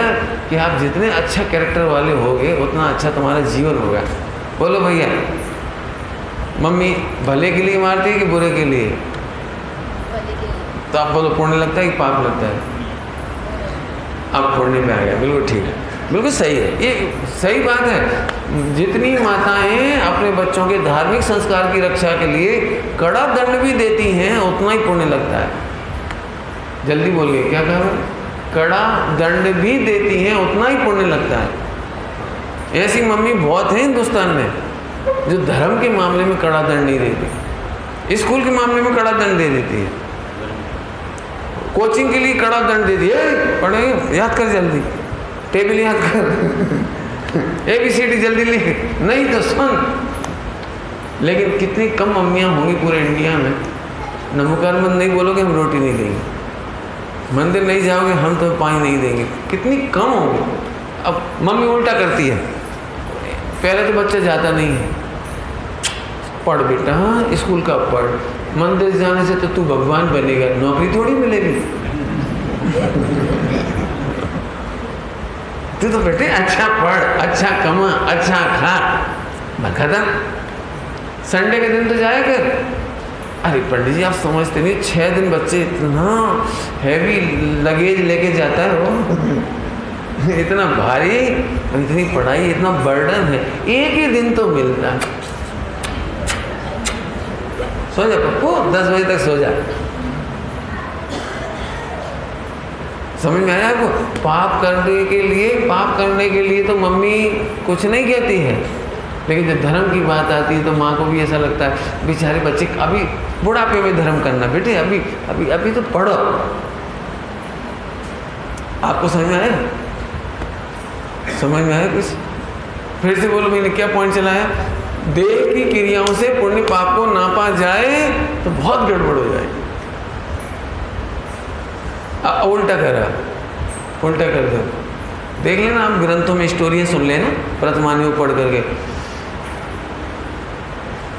कि आप जितने अच्छा कैरेक्टर वाले होगे उतना अच्छा तुम्हारा जीवन होगा। बोलो भैया, मम्मी भले के लिए मारती है कि बुरे के लिए? तो आप बोलो पुण्य लगता है कि पाप लगता है? अब पुण्य पे आ गया, बिल्कुल ठीक है, बिल्कुल सही है, ये सही बात है। जितनी माताएं अपने बच्चों के धार्मिक संस्कार की रक्षा के लिए कड़ा दंड भी देती हैं, उतना ही पुण्य लगता है। जल्दी बोलिए, क्या कहा? कड़ा दंड भी देती हैं, उतना ही पुण्य लगता है। ऐसी मम्मी बहुत है हिंदुस्तान में जो धर्म के मामले में कड़ा दंड नहीं देती, स्कूल के मामले में कड़ा दंड दे देती है, कोचिंग के लिए कड़ा दंड दे दिया, पढ़े याद कर जल्दी, टेबल याद कर, ABCD जल्दी लिख, नहीं तो सुन। लेकिन कितनी कम मम्मियाँ होंगी पूरे इंडिया में, नमोकार मत नहीं बोलोगे हम रोटी नहीं देंगे, मंदिर नहीं जाओगे हम तो पानी नहीं देंगे, कितनी कम होगी। अब मम्मी उल्टा करती है, पहले तो बच्चा जाता नहीं है, पढ़ बेटा, हाँ स्कूल का पढ़, मंदिर जाने से तो तू भगवान बनेगा, नौकरी थोड़ी मिलेगी। तू तो बेटे अच्छा पढ़, अच्छा कमा, अच्छा खा, खत्म। संडे के दिन तो जाया कर। अरे पंडित जी आप समझते नहीं, 6 दिन बच्चे इतना हैवी लगेज लेके जाता है वो इतना भारी, इतनी पढ़ाई, इतना बर्डन है, एक ही दिन तो मिलता है। सो जा पप्पू, 10 बजे तक सो जा। समझ में आया आपको? पाप करने के लिए तो मम्मी कुछ नहीं कहती है, लेकिन जब धर्म की बात आती है तो माँ को भी ऐसा लगता है बेचारे बच्चे, अभी बुढ़ापे में धर्म करना, बेटे अभी अभी अभी तो पढ़ो। आपको समझ में आया? समझ में आया कुछ? फिर से बोलो, मैंने क्या पॉइंट चलाया? देह की क्रियाओं से पुण्य पाप को नापा जाए तो बहुत गड़बड़ हो जाए। उल्टा कर दो, देख लेना आप ग्रंथों में स्टोरियाँ सुन लेना, प्रतमानियों पढ़ करके।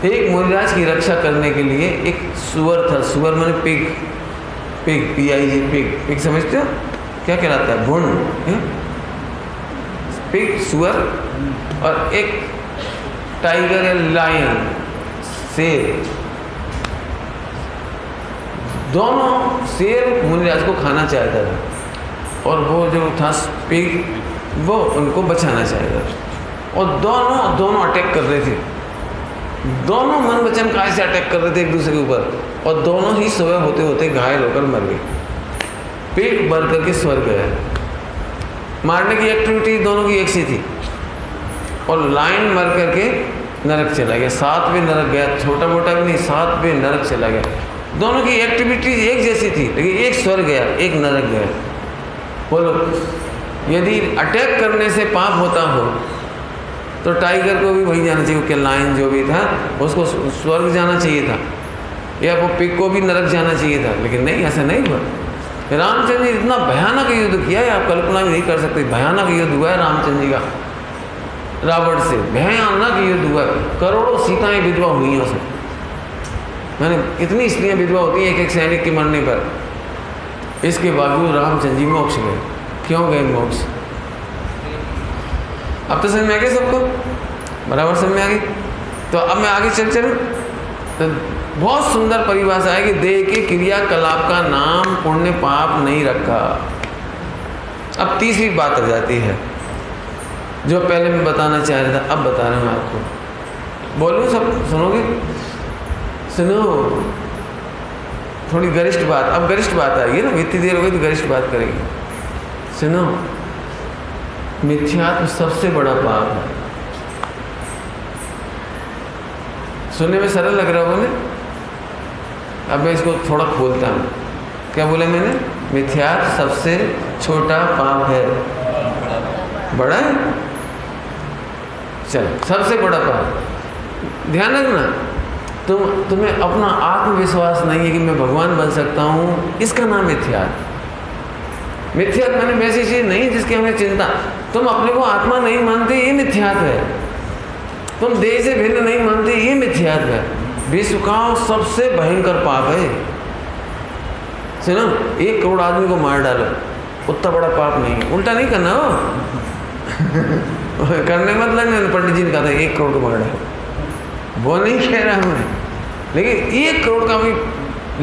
एक मुनिराज की रक्षा करने के लिए एक सुअर था, सुअर माने पिग, PIG, पिग समझते हो क्या कहलाता है? भूंड, पिग सुअर, और एक टाइगर या लायन शेर। दोनों शेर मुनिराज को खाना चाहता था, और वो जो था पिग वो उनको बचाना चाहता था, और दोनों अटैक कर रहे थे। दोनों मन वचन काय से अटैक कर रहे थे एक दूसरे के ऊपर, और दोनों ही सुबह होते होते घायल होकर मर गए। पेट भर करके स्वर्ग गया। मारने की एक्टिविटी दोनों की एक सी थी, और लाइन मर करके नरक चला गया, 7वें नरक गया, छोटा मोटा भी नहीं, 7वें नरक चला गया। दोनों की एक्टिविटी एक जैसी थी, लेकिन एक स्वर्ग गया, एक नरक गया। बोलो, यदि अटैक करने से पाप होता हो तो टाइगर को भी वही जाना चाहिए, कि लायन जो भी था उसको स्वर्ग जाना चाहिए था, या वो पिग को भी नरक जाना चाहिए था, लेकिन नहीं, ऐसा नहीं हुआ। रामचंद्र जी इतना भयानक युद्ध किया है, आप कल्पना भी नहीं कर सकते। भयानक युद्ध हुआ है रामचंद्र जी का रावण से, भयानक युद्ध हुआ है। करोड़ों सीताएं विधवा हुई हैं उसमें। मैंने इतनी स्त्रियाँ विधवा होती हैं एक एक सैनिक के मरने पर। इसके बावजूद रामचंद्र जी मोक्ष गए। क्यों गए मोक्ष? अब तो समझ में आ गया सबको, बराबर समझ में आ गई। तो अब मैं आगे चलूँ तो बहुत सुंदर परिभाषा है कि देह के क्रियाकलाप का नाम पुण्य पाप नहीं रखा। अब तीसरी बात आ जाती है जो पहले मैं बताना चाह रहा था, अब बता रहा हूँ आपको। बोलूँ सब सुनोगे? सुनो, थोड़ी गरिष्ठ बात। अब गरिष्ठ बात आई है ना, इतनी देर हो गई तो गरिष्ठ बात करेंगे। सुनो, मिथ्यात्व सबसे बड़ा पाप है। सुनने में सरल लग रहा होगा ना? अब मैं इसको थोड़ा खोलता हूँ। क्या बोला मैंने? मिथ्यात्व सबसे छोटा पाप है। बड़ा है? चल, सबसे बड़ा पाप। ध्यान रखना, तुम्हें अपना आत्मविश्वास नहीं है कि मैं भगवान बन सकता हूँ, इसका नाम मिथ्यात्व। मिथ्यात्व मैंने वैसी चीज नहीं जिसकी हमें चिंता। तुम अपने को आत्मा नहीं मानते, ये मिथ्यात्व है। तुम देह से भिन्न नहीं मानते, ये मिथ्यात्व है। विश्व का सबसे भयंकर पाप है। सुनो, 1 करोड़ आदमी को मार डालो, उतना बड़ा पाप नहीं है। उल्टा नहीं करना हो करने मतलब पंडित जी ने कहा था 1 करोड़ को मार डालो, वो नहीं कह रहा मैं, लेकिन 1 करोड़ का भी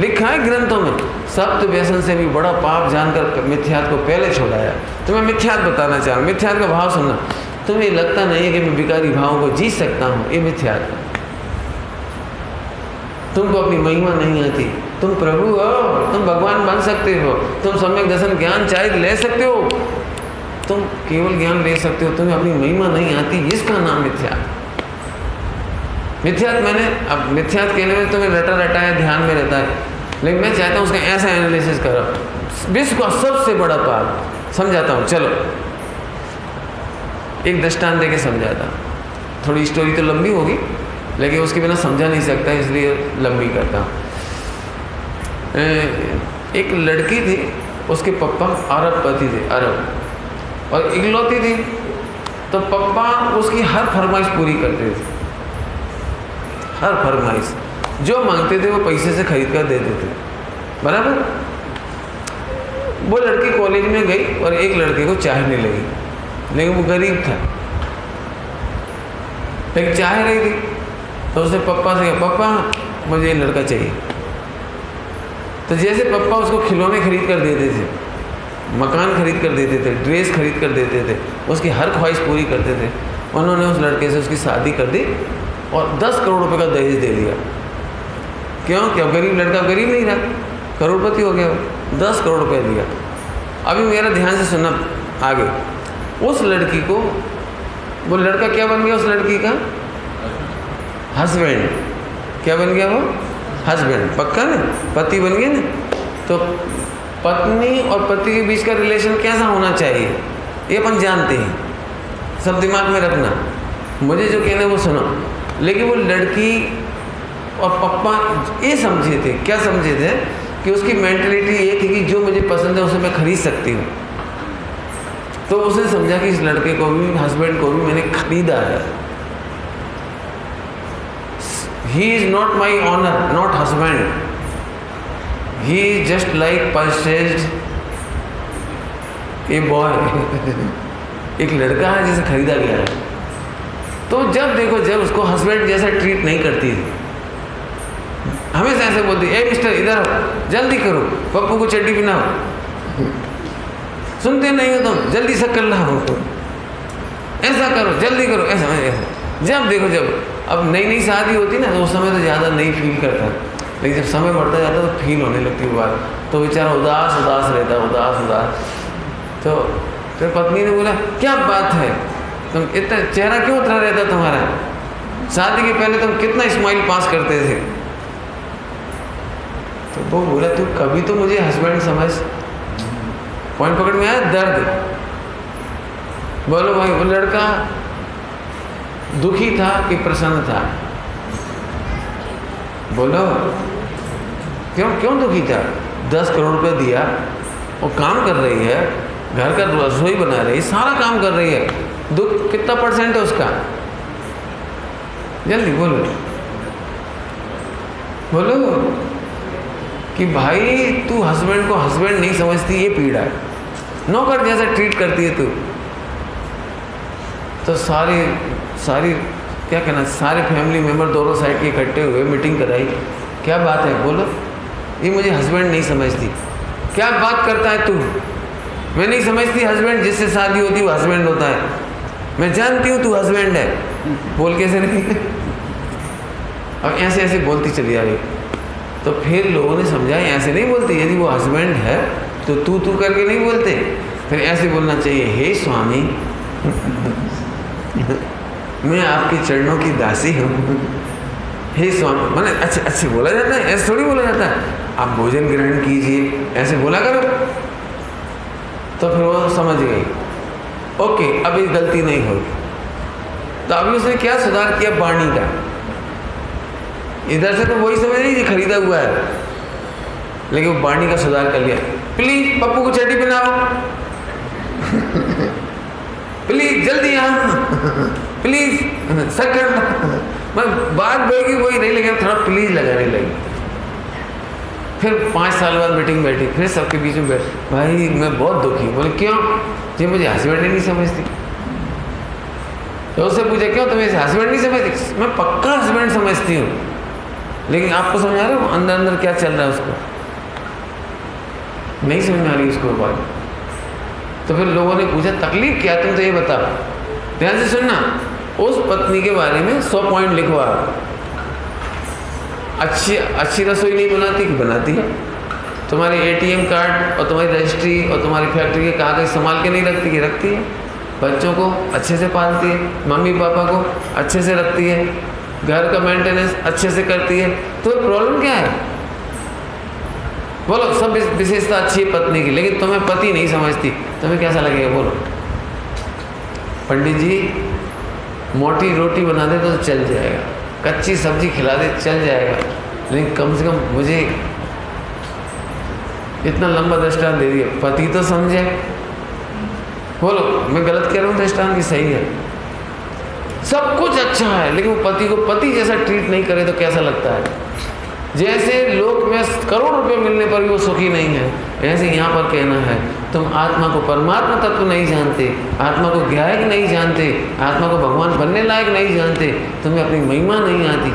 लिखा है ग्रंथों में। सप्त व्यसन से भी बड़ा पाप जानकर मिथ्यात्व को पहले छोड़ाया। तो मैं मिथ्यात्व बताना चाह रहा हूँ। मिथ्यात्व का भाव सुनना। तुम्हें लगता नहीं है कि मैं विकारी भावों को जीत सकता हूँ, ये मिथ्यात्व। तुमको अपनी महिमा नहीं आती, तुम प्रभु हो, तुम भगवान बन सकते हो, तुम सम्यक दर्शन ज्ञान चाहे ले सकते हो, तुम केवल ज्ञान ले सकते हो, तुम्हें अपनी महिमा नहीं आती, इसका नाम मिथ्यात्व। मिथ्यात्व मैंने, अब मिथ्यात्व कहने में तुम्हें रटा है, ध्यान में रहता है, लेकिन मैं चाहता हूँ उसका ऐसा एनालिसिस करो। विश्व का सबसे बड़ा पाप समझाता हूँ। चलो एक दृष्टांत देके समझाता। थोड़ी स्टोरी तो लंबी होगी, लेकिन उसके बिना समझा नहीं सकता, इसलिए लंबी करता हूँ। एक लड़की थी, उसके पप्पा अरबपति थे, अरब, और इकलौती थी। तो पप्पा उसकी हर फरमाइश पूरी करते थे। हर फरमाइश जो मांगते थे वो पैसे से खरीद कर देते थे, बराबर। वो लड़की कॉलेज में गई और एक लड़के को चाहने लगी, लेकिन वो गरीब था, लेकिन चाह रही थी। तो उसने पप्पा से कहा, पप्पा मुझे ये लड़का चाहिए। तो जैसे पप्पा उसको खिलौने खरीद कर देते थे, मकान खरीद कर देते थे, ड्रेस खरीद कर देते थे, उसकी हर ख्वाहिश पूरी करते थे, उन्होंने उस लड़के से उसकी शादी कर दी और 10 करोड़ रुपए का दहेज दे दिया। क्यों? क्या गरीब लड़का गरीब नहीं रहा, करोड़पति हो गया। 10 करोड़ रुपए दिया। अभी मेरा ध्यान से सुनना आगे। उस लड़की को, वो लड़का क्या बन गया? उस लड़की का हस्बैंड। क्या बन गया? वो हस्बैंड, पक्का ना, पति बन गया ना। तो पत्नी और पति के बीच का रिलेशन कैसा होना चाहिए ये अपन जानते हैं, सब दिमाग में रखना। मुझे जो कहना है वो सुनो। लेकिन वो लड़की और पप्पा ये समझे थे, क्या समझे थे कि उसकी मेंटलिटी ये थी कि जो मुझे पसंद है उसे मैं खरीद सकती हूँ। तो उसने समझा कि इस लड़के को भी, हस्बैंड को भी मैंने खरीदा है। He is not my owner, not husband, he is just like purchased a boy एक लड़का है जिसे खरीदा गया है। तो जब देखो, जब उसको हस्बैंड जैसा ट्रीट नहीं करती थी, हमेशा ऐसे बोलती, ए मिस्टर इधर आओ, जल्दी करो, पप्पू को चड्डी पहनाओ, सुनते नहीं हो तुम, जल्दी से कर लाओ, ऐसा करो, जल्दी करो, ऐसा ऐसा। जब देखो, जब अब नई नई शादी होती ना, तो उस समय तो ज़्यादा नहीं फील करता, लेकिन जब समय बढ़ता जाता तो फील होने लगती है बात। तो बेचारा उदास उदास रहता, उदास उदास। तो फिर पत्नी ने बोला, क्या बात है, तुम इतना चेहरा क्यों उतरा रहता तुम्हारा? शादी के पहले तुम कितना स्माइल पास करते थे। तो वो बोला, तू कभी तो मुझे हस्बैंड समझ। पॉइंट पकड़ में आया? दर्द। बोलो भाई, वो लड़का दुखी था कि प्रसन्न था? बोलो। क्यों दुखी था? 10 करोड़ रुपये दिया, वो काम कर रही है, घर का रसोई बना रही है, सारा काम कर रही है, दुख कितना % है उसका? जल्दी बोलो बोलो कि भाई तू हस्बैंड को हस्बैंड नहीं समझती, ये पीड़ा है। नौकर जैसा ट्रीट करती है तू। तो सारी क्या कहना, सारे फैमिली मेम्बर दोनों साइड के इकट्ठे हुए, मीटिंग कराई। क्या बात है बोलो? ये मुझे हस्बैंड नहीं समझती। क्या बात करता है तू? मैं नहीं समझती हस्बैंड, जिससे शादी होती है वो हस्बैंड होता है। मैं जानती हूँ तू हस्बैंड है। बोल कैसे नहीं? अब ऐसे ऐसे बोलती चली आ रही। तो फिर लोगों ने समझा ऐसे नहीं बोलती, यदि वो हस्बैंड है तो तू करके नहीं बोलते, फिर ऐसे बोलना चाहिए, हे स्वामी मैं आपके चरणों की दासी हूँ। हे स्वामी, मैंने अच्छे बोला जाता है, ऐसे थोड़ी बोला जाता है। आप भोजन ग्रहण कीजिए, ऐसे बोला करो। तो फिर वो समझ गई, ओके अब ये गलती नहीं होगी। तो अभी उसने क्या सुधार किया? वाणी का। इधर से तो वही समझ रही थी खरीदा हुआ है, लेकिन वो वाणी का सुधार कर लिया। प्लीज पप्पू को चड्डी पहनाओ, प्लीज जल्दी यहाँ, प्लीज शक्कर। मैं बात बोलेगी वही नहीं, लेकिन थोड़ा प्लीज लगाने लगी। फिर 5 साल बाद मीटिंग बैठी, फिर सबके बीच में बैठ, भाई मैं बहुत दुखी हूँ। बोले क्यों? जी मुझे हस्बैंड नहीं समझती। तो उससे पूछा क्यों तुम्हें हस्बैंड नहीं समझती? मैं पक्का हस्बैंड समझती हूँ, लेकिन आपको समझा रहे हो अंदर अंदर क्या चल रहा है उसको नहीं समझ में आ रही उसको बात। तो फिर लोगों ने पूछा तकलीफ क्या, तुम तो ये बताओ। ध्यान से सुनना, उस पत्नी के बारे में 100 पॉइंट लिखवा। अच्छी रसोई नहीं बनाती कि बनाती है? तुम्हारे ATM कार्ड और तुम्हारी रजिस्ट्री और तुम्हारी फैक्ट्री के कागज संभाल के नहीं रखती कि रखती है? बच्चों को अच्छे से पालती है, मम्मी पापा को अच्छे से रखती है, घर का मेंटेनेंस अच्छे से करती है। तो प्रॉब्लम क्या है? बोलो सब विशेषता अच्छी है पत्नी की, लेकिन तुम्हें पति नहीं समझती, तुम्हें कैसा लगेगा? बोलो। पंडित जी मोटी रोटी बना दे तो चल जाएगा, कच्ची सब्जी खिला दे चल जाएगा, लेकिन कम से कम मुझे इतना लंबा दृष्टांत दे दिया, पति तो समझे। बोलो मैं गलत कह रहा हूँ? दृष्टांत की सही है। सब कुछ अच्छा है, लेकिन वो पति को पति जैसा ट्रीट नहीं करे तो कैसा लगता है? जैसे लोक में करोड़ रुपए मिलने पर भी वो सुखी नहीं है, ऐसे यहाँ पर कहना है तुम आत्मा को परमात्मा तत्व नहीं जानते, आत्मा को ज्ञायक नहीं जानते, आत्मा को भगवान बनने लायक नहीं जानते, तुम्हें अपनी महिमा नहीं आती।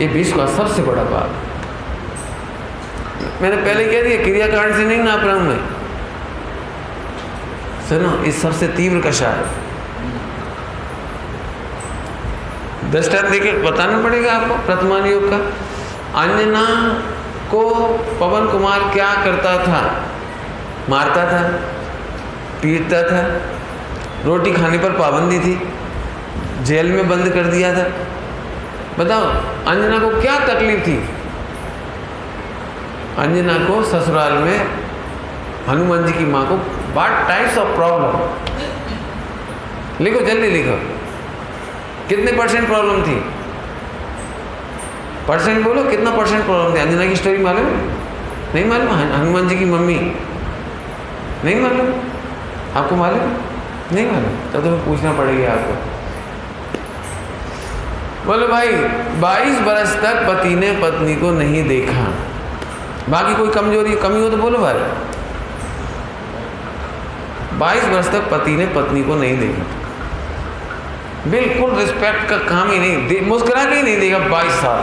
ये विश्व का सबसे बड़ा पाप। मैंने पहले कह दिया क्रियाकांड से नहीं नाप रहा हूँ मैं। सुनो, इस सबसे तीव्र कषाय दृष्टांत देके बताना पड़ेगा आपको। प्रथमान योग का अंजना को पवन कुमार क्या करता था? मारता था, पीटता था, रोटी खाने पर पाबंदी थी, जेल में बंद कर दिया था। बताओ अंजना को क्या तकलीफ थी? अंजना को ससुराल में हनुमान जी की माँ को व्हाट टाइप्स ऑफ प्रॉब्लम, लिखो जल्दी लिखो, कितने % प्रॉब्लम थी? % बोलो, कितना % प्रॉब्लम थी? अंजना की स्टोरी मालूम? नहीं मालूम? हनुमान जी की मम्मी नहीं मालूम? आपको मालूम? नहीं मालूम? तो तुम्हें पूछना पड़ेगा आपको। बोलो भाई 22 बरस तक पति ने पत्नी को नहीं देखा, बाकी कोई कमजोरी कमी हो तो बोलो भाई। 22 वर्ष तक पति ने पत्नी को नहीं देखा, बिल्कुल रिस्पेक्ट का काम ही नहीं, मुस्कुरा के ही नहीं देखा 22 साल।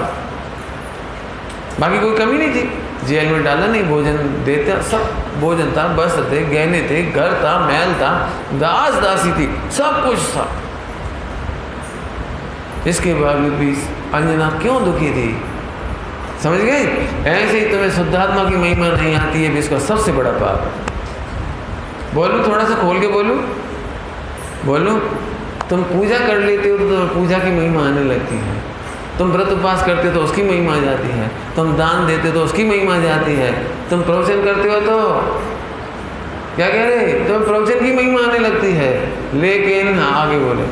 बाकी कोई कमी नहीं थी, जेल में डाला नहीं, भोजन देता, सब भोजन था, वस्त्र थे, गहने थे, घर था, महल था, दास दासी थी, सब कुछ था। इसके बावजूद भी अंजना क्यों दुखी थी? समझ गए? ऐसे ही तुम्हें शुद्धात्मा की महिमा नहीं आती है, इसका सबसे बड़ा पाप। बोलूं थोड़ा सा खोल के बोलूं तुम पूजा कर लेते हो तो तुम्हें पूजा की महिमा आने लगती है, तुम व्रत उपवास करते हो तो उसकी महिमा आ जाती है, तुम दान देते हो तो उसकी महिमा आ जाती है, तुम प्रवचन करते हो तो क्या कह रहे, तुम्हें प्रवचन की महिमा आने लगती है। लेकिन आगे बोले,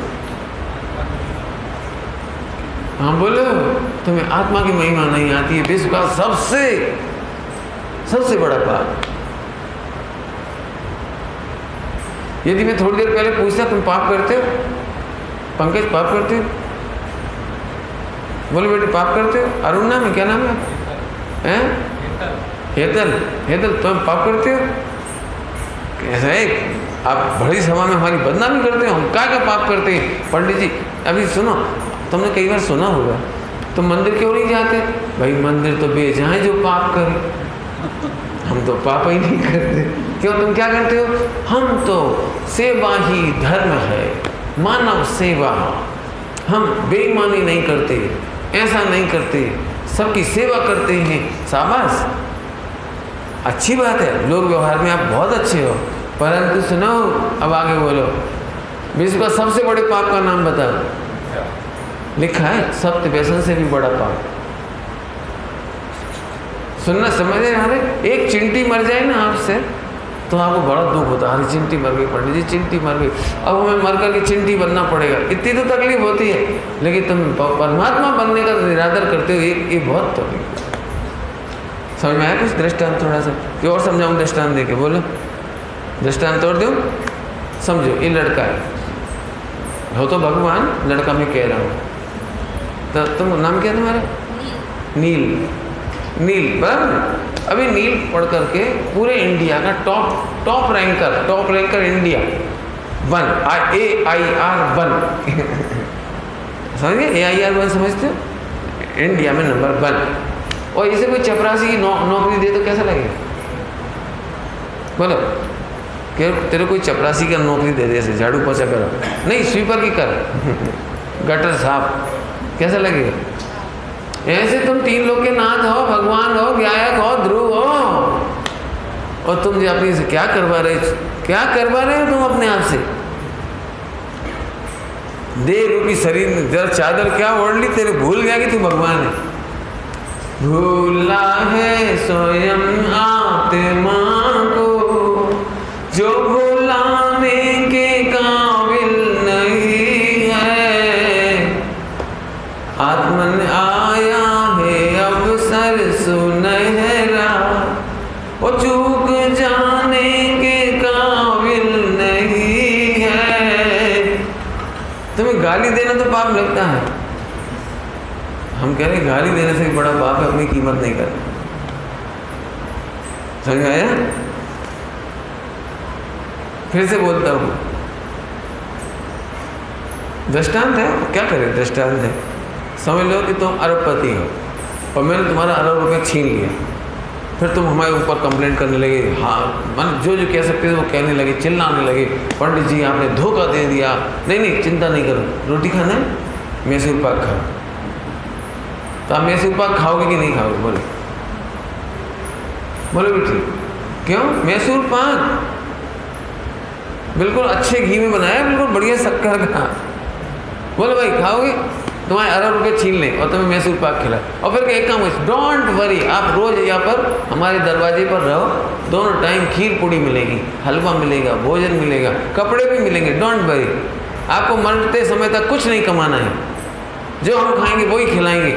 हाँ बोलो, तुम्हें आत्मा की महिमा नहीं आती है। विश्व का सबसे सबसे बड़ा पाप। यदि मैं थोड़ी देर पहले पूछता तुम पाप करते हो, पंकज पाप करते हो, बोले बेटे पाप करते हो, अरुण नाम है, क्या नाम है, हेतल, हेतल तुम पाप करते हो? कैसा है, आप बड़ी सभा में हमारी बदनामी करते हो, हम क्या पाप करते हैं? पंडित जी अभी सुनो, तुमने कई बार सुना होगा, तुम मंदिर क्यों नहीं जाते? भाई मंदिर तो बेजाए जो पाप करे, हम तो पाप ही नहीं करते। क्यों, तुम क्या करते हो? हम तो सेवा ही धर्म है, मानव सेवा, हम बेईमानी नहीं करते, ऐसा नहीं करते, सबकी सेवा करते हैं। शाबाश, अच्छी बात है, लोग व्यवहार में आप बहुत अच्छे हो, परंतु सुनो, अब आगे बोलो, विश्व का सबसे बड़े पाप का नाम बताओ। लिखा है सत्य व्यसन से भी बड़ा पाप। सुनना समझ रहे हैं? एक चिंटी मर जाए ना आपसे तो आपको बड़ा दुख होता है, अरे चिंटी मर गई, पंडित जी चिंटी मर गई, अब हमें मर करके चिंटी बनना पड़ेगा, इतनी तो तकलीफ होती है। लेकिन तुम परमात्मा बनने का निरादर करते हो, ये बहुत तकलीफ। समझ में आया कुछ? दृष्टांत थोड़ा सा कि और समझाऊँ? दृष्टांत दे के बोलो, दृष्टांत और दूँ? समझो, ये लड़का है, हो तो भगवान, लड़का मैं कह रहा हूँ, तो तुम नाम क्या तुम्हारा? नील, नील बराबर। अभी नील पढ़ करके पूरे इंडिया का टॉप रैंकर इंडिया 1, AIR 1 समझिए, AIR 1 समझते हो? इंडिया में नंबर 1। और इसे कोई चपरासी की नौकरी दे तो कैसा लगेगा? बोलो, तेरे कोई चपरासी का नौकरी दे दे, झाड़ू पोछा करो, नहीं स्वीपर की कर गटर साफ, कैसा लगेगा? ऐसे तुम 3 लोग के नाथ हो, भगवान हो, गायक हो, ध्रुव हो, और तुम जो अपनी से क्या करवा रहे हो तुम अपने आप से? दे रूपी शरीर में जरा चादर क्या ओढ़ ली, तेरे भूल गया कि तू भगवान है। भूला है स्वयं आत्मा को, जो भुलाने के काबिल नहीं है, आत्मन आया है अवसर सुनहरा, वो चूक जाने के काबिल नहीं है। तुम्हें गाली देना तो पाप लगता है, हम कह रहे गाली देने से भी बड़ा पाप है अपनी कीमत नहीं करना। समझ आया? फिर से बोलता हूँ, दृष्टांत है, क्या करें, दृष्टांत है। समझ लो कि तुम अरबपति हो और मैंने तुम्हारा अरब रुपये छीन लिया, फिर तुम हमारे ऊपर कंप्लेंट करने लगे, हाँ मन जो कह सकते थे वो कहने लगे, चिल्लाने लगे, पंडित जी आपने धोखा दे दिया। नहीं चिंता नहीं करो, रोटी खाना है, मैसूर पाक खाओ। तो आप मैसूर पाक खाओगे कि नहीं खाओगे? बोलो बेटी, क्यों? मैसूर पाक बिल्कुल अच्छे घी में बनाया, बिल्कुल बढ़िया शक्कर का, बोलो भाई खाओगे? तुम्हारे अरब रुपये छीन लें और तुम्हें मैसूर पाक खिला, और फिर एक काम, डोंट वरी, आप रोज यहाँ पर हमारे दरवाजे पर रहो, दोनों टाइम खीर पूड़ी मिलेगी, हलवा मिलेगा, भोजन मिलेगा, कपड़े भी मिलेंगे, डोंट वरी। आपको मरते समय तक कुछ नहीं कमाना है, जो हम खाएंगे वही खिलाएंगे।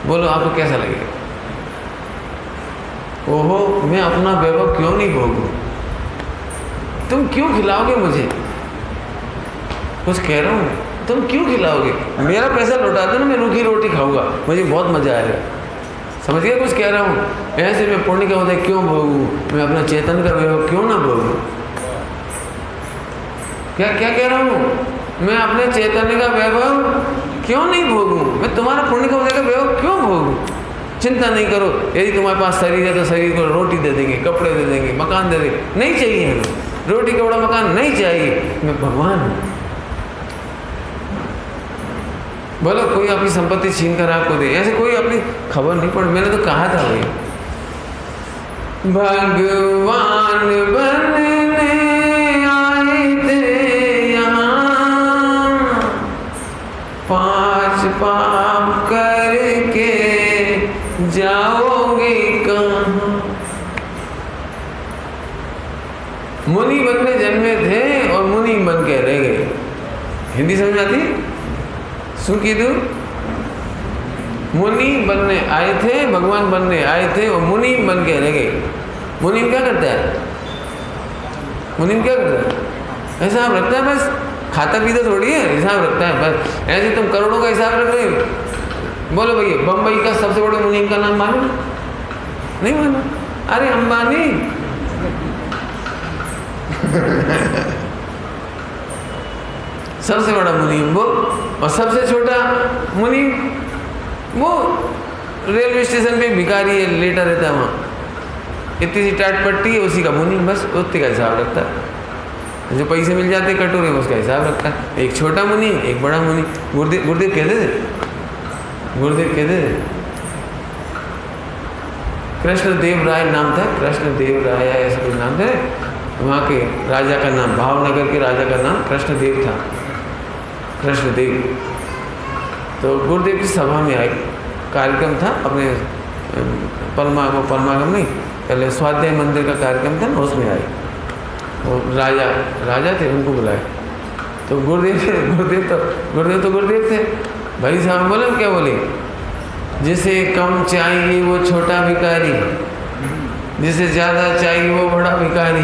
बोलो आपको कैसा लगेगा? ओहो, मैं अपना वैभव क्यों नहीं भोगूं? तुम क्यों खिलाओगे मुझे? कुछ कह रहा हूँ, तुम क्यों खिलाओगे? मेरा पैसा लौटा दो ना, मैं रूखी रोटी खाऊंगा, मुझे बहुत मजा आएगा। समझ गया कुछ कह रहा हूँ? ऐसे में पुण्य का होता है क्यों भोगूं, मैं अपना चेतन का वैभव क्यों ना भोगूं? क्या क्या कह रहा हूँ? मैं अपने चैतन्य का वैभव क्यों नहीं भोगूं? मैं तुम्हारा पुण्य का उदय का वैभव क्यों भोगूं? चिंता नहीं करो, यदि तुम्हारे पास शरीर है तो शरीर को रोटी दे देंगे, कपड़े दे देंगे, मकान दे देंगे, नहीं चाहिए हमें रोटी कपड़ा मकान, नहीं चाहिए, मैं भगवान हूँ। बोलो कोई अपनी संपत्ति छीन कर आपको दे, ऐसे कोई अपनी खबर नहीं पड़ी। मैंने तो कहा था भाई, भगवान बनने आए थे यहाँ, 5 पाप करके जाओगे कहाँ? मुनि बनने जन्मे थे और मुनि बन के रह गए। हिंदी समझ आती? सुन की दू मुनि बनने आए थे, भगवान बनने आए थे और मुनि बन के रह गए। मुनि क्या करता है? मुनि क्या करता है? हिसाब रखता है बस, खाता पीता थोड़ी है, हिसाब रखता है बस। ऐसे तुम करोड़ों का हिसाब रख रहे हो। बोलो भैया, बम्बई का सबसे बड़े मुनीम का नाम मालूम? नहीं मालूम? अरे अंबानी। सबसे बड़ा मुनीम वो, और सबसे छोटा मुनीम वो रेलवे स्टेशन पे भिखारी है, लेटा रहता है वहाँ, इतनी सी टाट पट्टी है, उसी का मुनीम, बस उतने का हिसाब रखता है। जो पैसे मिल जाते कटोरे में उसका हिसाब रखता है। एक छोटा मुनीम, एक बड़ा मुनीम। गुरुदेव कहते थे, गुरुदेव कहते थे, कृष्णदेव राय नाम था, कृष्णदेव राय ऐसा कुछ नाम था। वहाँ के राजा का नाम, भावनगर के राजा का नाम कृष्णदेव था, कृष्णदेव। तो गुरुदेव की सभा में आए, कार्यक्रम था अपने परमागम नहीं, पहले स्वाध्याय मंदिर का कार्यक्रम था ना, उसमें आए। और राजा थे, उनको बुलाए। तो गुरुदेव तो गुरुदेव थे। भाई साहब बोले, क्या बोले? जिसे कम चाहिए वो छोटा भिखारी, जिसे ज़्यादा चाहिए वो बड़ा भिखारी।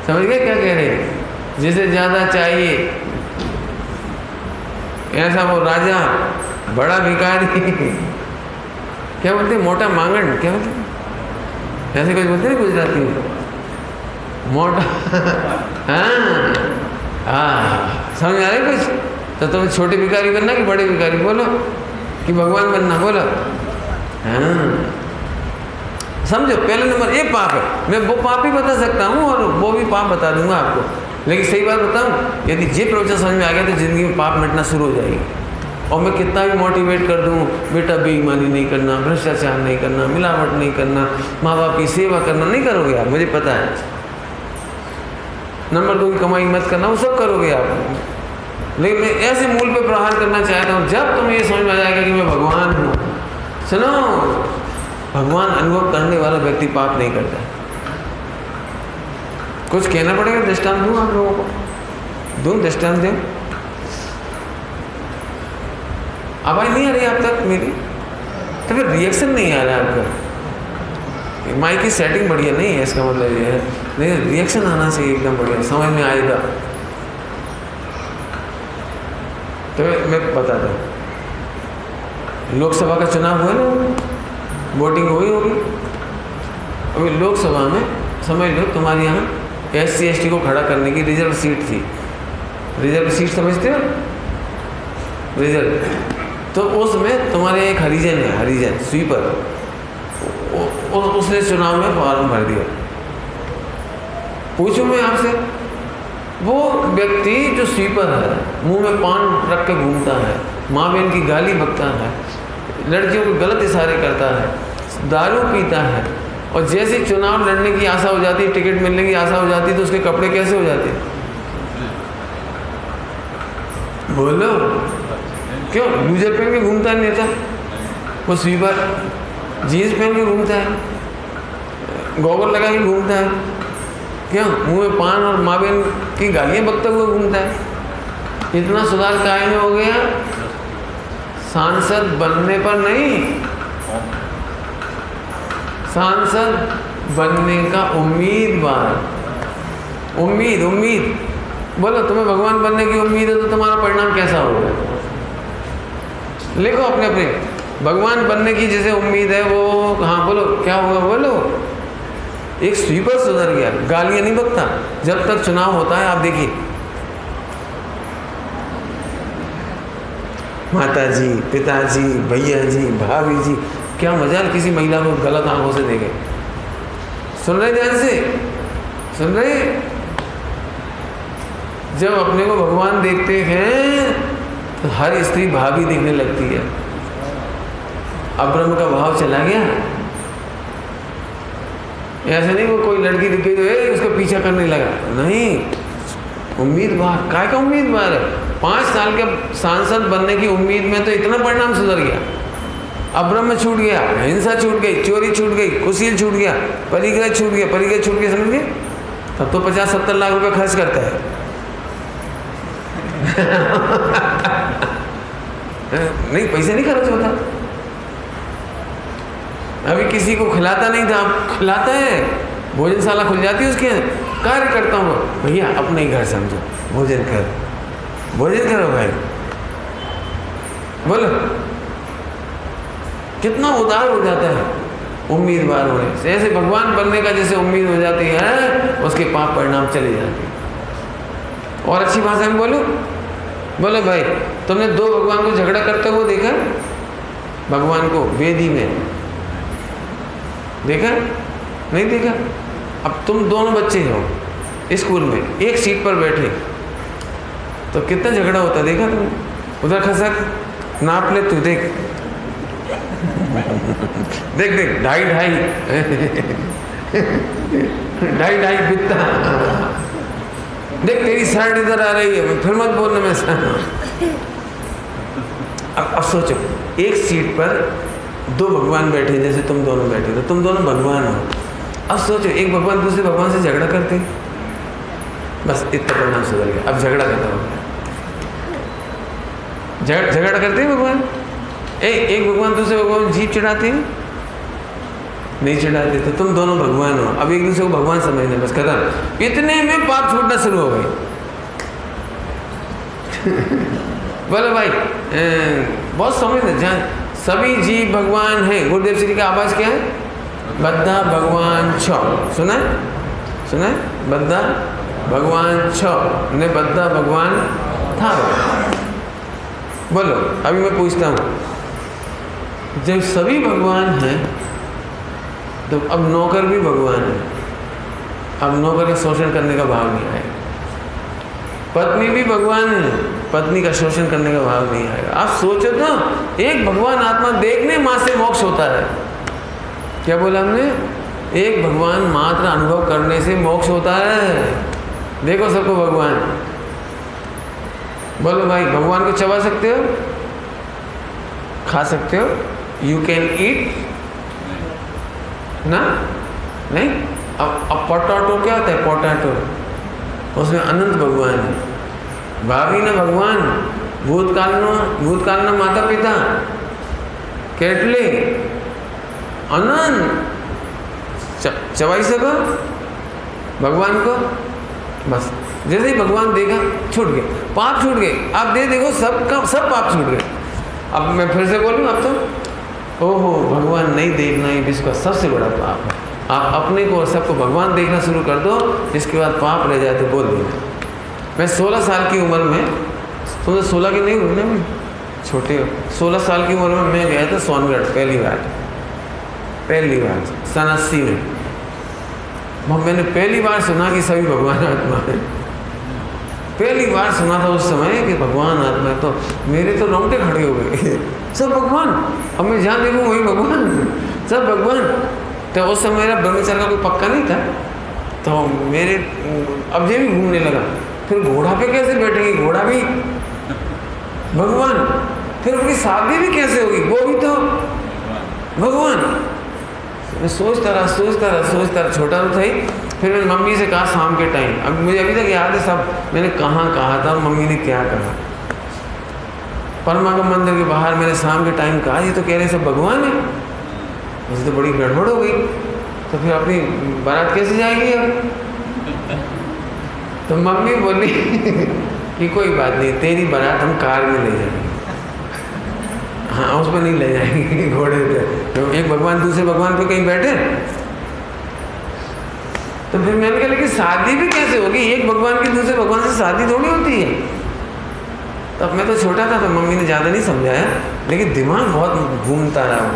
समझ गए क्या कह रहे हैं? जिसे ज़्यादा चाहिए, ऐसा वो राजा, बड़ा भिखारी। क्या बोलते हैं? मोटा मांगन, क्या बोलते हैं? ऐसे कुछ बोलते हैं गुजराती में, मोटा। हाँ, समझ आ रहे कुछ? तो तुम्हें छोटे भिखारी बनना कि बड़े भिखारी? बोलो, कि भगवान बनना? बोलो। हाँ, समझो, पहले नंबर ये पाप है। मैं वो पाप ही बता सकता हूँ और वो भी पाप बता दूंगा आपको। लेकिन सही बात बताऊँ, यदि ये प्रवचन समझ में आ गया तो ज़िंदगी में पाप मिटना शुरू हो जाएगी। और मैं कितना भी मोटिवेट कर दूँ, बेटा बेईमानी नहीं करना, भ्रष्टाचार नहीं करना, मिलावट नहीं करना, माँ बाप की सेवा करना, नहीं करोगे आप, मुझे पता है। नंबर 2 की कमाई मत करना, वो सब करोगे आप। लेकिन मैं ऐसे मूल पे प्रहार करना चाहता हूँ, जब तुम्हें ये समझ में आ जाएगा कि मैं भगवान हूँ। सुनो, भगवान अनुभव करने वाला व्यक्ति पाप नहीं करता। कुछ कहना पड़ेगा, दृष्टांत दूँ आप लोगों को? दूँ दृष्टांत दें? आवाज नहीं आ रही आप तक मेरी? तो फिर रिएक्शन नहीं आ रहा है आपका। माइक की सेटिंग बढ़िया नहीं है, इसका मतलब ये है। नहीं, रिएक्शन आना चाहिए एकदम बढ़िया, समझ में आएगा। तो मैं बताता हूँ, लोकसभा का चुनाव हुआ ना, वोटिंग हुई होगी। अभी लोकसभा में समझ लो तुम्हारे यहाँ SC ST को खड़ा करने की रिजर्व सीट थी। रिजर्व सीट समझते हो? रिजर्व, तो उसमें तुम्हारे एक हरिजन है, हरिजन स्वीपर, उसने चुनाव में फॉर्म भर दिया। पूछूं मैं आपसे, वो व्यक्ति जो स्वीपर है, मुंह में पान रख के घूमता है, माँ बहन की गाली बकता है, लड़कियों को गलत इशारे करता है, दारू पीता है, और जैसे चुनाव लड़ने की आशा हो जाती है, टिकट मिलने की आशा हो जाती है, तो उसके कपड़े कैसे हो जाते हैं? बोलो, क्यों? लूजर पहन के घूमता है नेता, वो स्वीपर जीन्स पहन के घूमता है, गॉगल लगा के घूमता है, क्यों? मुंह में पान और माँ बहन की गालियाँ बकता हुआ घूमता है। इतना सुधार कायम हो गया सांसद बनने पर नहीं, सांसद बनने का उम्मीदवार। उम्मीद बोलो, तुम्हें भगवान बनने की उम्मीद है तो तुम्हारा परिणाम कैसा होगा? लिखो अपने अपने, भगवान बनने की जैसे उम्मीद है वो, हाँ बोलो, क्या होगा? बोलो। एक स्वीपर सुधर गया, गालियां नहीं बकता। जब तक चुनाव होता है, आप देखिए, माता जी, पिताजी, भैया जी, भाभी जी, क्या मजा किसी महिला को गलत आंखों से देखे। सुन रहे ध्यान से? सुन रहे? जब अपने को भगवान देखते हैं तो हर स्त्री भाभी दिखने लगती है। अब ब्रह्म का भाव चला गया। ऐसे नहीं वो कोई लड़की दिख गई तो उसका पीछा करने लगा, नहीं। उम्मीदवार, काय का उम्मीदवार है? 5 साल के सांसद बनने की उम्मीद में तो इतना परिणाम सुधर गया। अब ब्रह्म छूट गया, हिंसा छूट गई, चोरी छूट गई, कुशील छूट गया, परिग्रह छूट गया, परिग्रह छूट गया, समझ गए? तब तो 50-70 लाख रुपए खर्च करता है। नहीं, पैसे नहीं खर्च होता। अभी किसी को खिलाता नहीं था, अब खिलाता है, भोजनशाला खुल जाती है उसके, कार्य करता हूँ। भैया अपने ही घर समझो, भोजन करो भाई। बोलो कितना उदार हो जाता है उम्मीदवार होने से। ऐसे भगवान बनने का जैसे उम्मीद हो जाती है, उसके पाप परिणाम चले जाते हैं। और अच्छी भाषा में बोलो भाई, तुमने दो भगवान को झगड़ा करते हुए देखा? भगवान को वेदी में देखा? नहीं देखा? अब तुम दोनों बच्चे हो स्कूल में, एक सीट पर बैठे, तो कितना झगड़ा होता देखा तुमने? उधर खसक नाप ले, तू देख देख देख, ढाई बित्ता, देख तेरी शर्ट इधर आ रही है, फिर मत बोलना मैं अब सोचो, एक सीट पर दो भगवान बैठे, जैसे तुम दोनों बैठे, तो तुम दोनों भगवान हो। अब सोचो, एक भगवान दूसरे भगवान से झगड़ा करते, बस इतना परिणाम सुधर गया। अब झगड़ा करता हो, झगड़ा करते हैं भगवान। एक भगवान दूसरे भगवान जीप चढ़ाते हैं? नहीं चढ़ाते। तो तुम दोनों भगवान हो, अब एक दूसरे को भगवान समझने, बस खत्म। इतने में पाप छूटना शुरू हो गए। बोलो भाई, बहुत समझना, जहाँ सभी जीव भगवान हैं। गुरुदेव श्री का आवाज क्या है? बद्धा भगवान छ। सुना है? बद्धा भगवान छ ने बद्धा भगवान था। बोलो, अभी मैं पूछता हूँ, जब सभी भगवान हैं तो अब नौकर भी भगवान है। अब नौकर का शोषण करने का भाव नहीं आएगा। पत्नी भी भगवान है, पत्नी का शोषण करने का भाव नहीं आएगा। आप सोचो तो, एक भगवान आत्मा देखने माँ से मोक्ष होता है। क्या बोला हमने? एक भगवान मात्र अनुभव करने से मोक्ष होता है। देखो सबको भगवान। बोलो भाई, भगवान को चबा सकते हो, खा सकते हो? यू कैन ईट ना? नहीं। अब पोटैटो क्या होता है? पोटैटो, उसमें अनंत भगवान है। भावी न भगवान, भूतकाल न माता पिता, केटले अनंत चबाई सको भगवान को। बस जैसे ही भगवान देखा, छूट गए, पाप छूट गए। आप देखो सब पाप छूट गए। अब मैं फिर से बोलूँ, अब तो ओहो, भगवान नहीं देखना ही विश्व का सबसे बड़ा पाप है। आप अपने को और सबको भगवान देखना शुरू कर दो, इसके बाद पाप रह जाए तो बोल देना। मैं 16 साल की उम्र में, तुमने 16 की नहीं हुई ना, मैं छोटे हो, 16 साल की उम्र में मैं गया था सोनगढ़ पहली बार सन 80 में। मैंने पहली बार सुना कि सभी भगवान आत्मा है। पहली बार सुना था उस समय कि भगवान आत्मा है, तो मेरे तो रोंगटे खड़े हो गए। सब भगवान, अब मैं जहाँ देखूँ वही भगवान, सब भगवान। तो उस समय मेरा ब्रह्मचर्य का कोई पक्का नहीं था, तो मेरे अब ये भी घूमने लगा। फिर घोड़ा पे कैसे बैठेंगे? घोड़ा भी भगवान। फिर उसकी शादी भी कैसे होगी? वो भी तो भगवान। मैं सोचता रहा, छोटा तो था ही। फिर मैंने मम्मी से कहा शाम के टाइम, अब मुझे अभी तक याद है सब मैंने कहाँ कहा था और मम्मी ने क्या कहा। परमागम मंदिर के बाहर मैंने शाम के टाइम कहा, ये तो कह रहे सब भगवान है। मुझे तो बड़ी गड़बड़ हो गई। तो फिर अपनी बारात कैसे जाएगी अब? तो मम्मी बोली कि कोई बात नहीं, तेरी बारात हम कार में ले जाएंगे। हाँ, उस पर नहीं ले जाएंगे, घोड़े पे। तो एक भगवान दूसरे भगवान पे कहीं बैठे। तो फिर मैंने कहा लेकिन शादी भी कैसे होगी? एक भगवान की दूसरे भगवान से शादी थोड़ी होती है। तो अब मैं तो छोटा था, तो मम्मी ने ज़्यादा नहीं समझाया, लेकिन दिमाग बहुत घूमता रहा।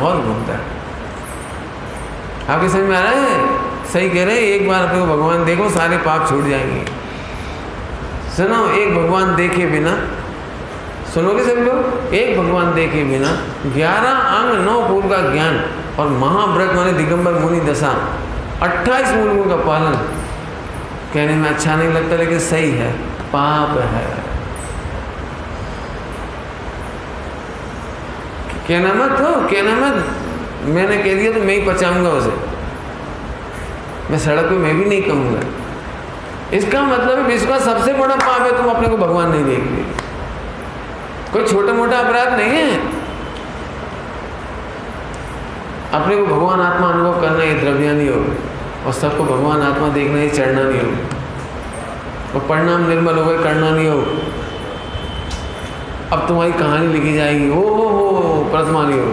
आपके समझ में आ रहा है? सही कह रहे हैं। एक बार अपने को भगवान देखो, सारे पाप छूट जाएंगे। सुनो, एक भगवान देखे बिना, सुनोगे सब लोग? एक भगवान देखे बिना 11 अंग 9 फूल का ज्ञान और महाव्रत माने दिगंबर मुनि दशा, 28 मूल का पालन। कहने में अच्छा नहीं लगता, लेकिन सही है, पाप है। कहना मत, मैंने कह दिया तो मैं ही पचाऊंगा उसे। मैं सड़क पे मैं भी नहीं कहूँगा। इसका मतलब है विश्व का सबसे बड़ा पाप है तुम अपने को भगवान नहीं देखते। कोई छोटा मोटा अपराध नहीं है। अपने को भगवान आत्मा अनुभव करना ये द्रव्यानी योग, और सबको भगवान आत्मा देखना ये चरणानी योग, और परिणाम निर्मल हो गए करणानी योग। अब तुम्हारी कहानी लिखी जाएगी, ओ प्रथमानी योग,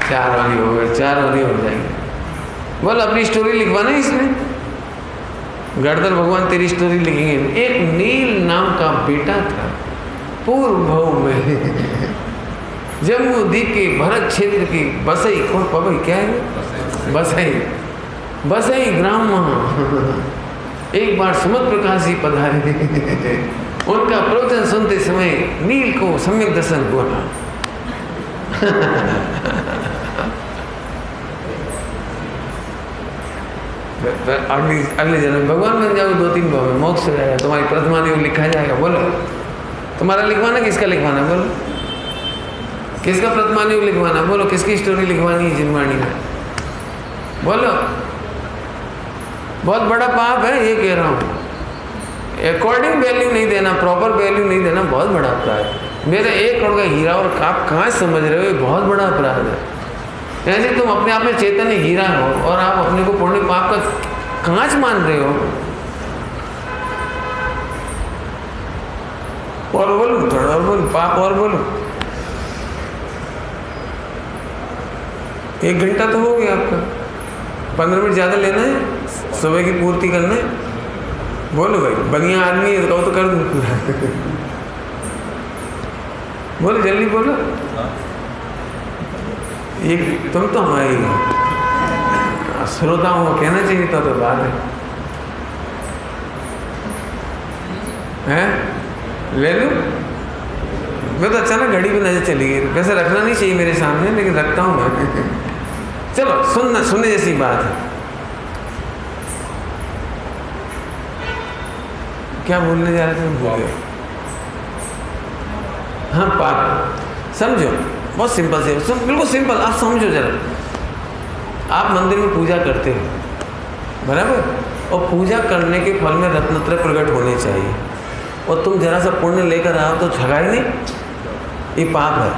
4 वाली हो गई, 4 वाली हो जाएगी। बोल अपनी स्टोरी लिखवाना इसमें, गणधर भगवान तेरी स्टोरी लिखेंगे। एक नील नाम का बेटा था पूर्व भव में, जम्मू द्वीप के भरत क्षेत्र की बसई, कौन पबई क्या है, बसई ग्राम में एक बार सुमत प्रकाश जी पधारे। उनका प्रवचन सुनते समय नील को सम्यक दर्शन हुआ। अगले जन्म भगवान बन जाओ, 2-3 भाव में मोक्ष हो जाएगा, तुम्हारी प्रतिमा योग लिखा जाएगा। बोलो तुम्हारा लिखवाना, किसका लिखवाना, बोलो किसका प्रतिमा योग लिखवाना, बोलो किसकी स्टोरी लिखवानी है जिनवाणी में, बोलो। बहुत बड़ा पाप है ये कह रहा हूँ। अकॉर्डिंग वैल्यू नहीं देना, प्रॉपर वैल्यू नहीं देना बहुत बड़ा अपराध है। मेरे 1 करोड़ का हीरा और आप कहाँ समझ रहे हो, ये बहुत बड़ा अपराध है। ऐसे तुम अपने आप में चैतन्य हीरा हो और आप अपने को पुण्य पाप का कांच मान रहे हो। और बोलो थोड़ा और बोलो, पाप और बोलो। 1 घंटा तो हो गया आपका, 15 मिनट ज़्यादा लेना है, सुबह की पूर्ति करना है। बोलो भाई, बढ़िया आदमी है तो कर दूँ पूरा। बोलो जल्दी बोलो। ये तुम तो हमारी श्रोताओं को कहना चाहिए तो बात है ले लो। मैं तो अचानक घड़ी पे नजर चली गई, वैसे रखना नहीं चाहिए मेरे सामने, लेकिन रखता हूँ मैं। चलो सुनने जैसी बात है। क्या बोलने जा रहे थे, भूल गए। हाँ पाप समझो, बहुत सिंपल से, बिल्कुल सिंपल। आप समझो जरा, आप मंदिर में पूजा करते हो बराबर, और पूजा करने के फल में रत्नत्रय प्रकट होने चाहिए, और तुम जरा सा पुण्य लेकर आओ तो ठगाए नहीं, ये पाप है।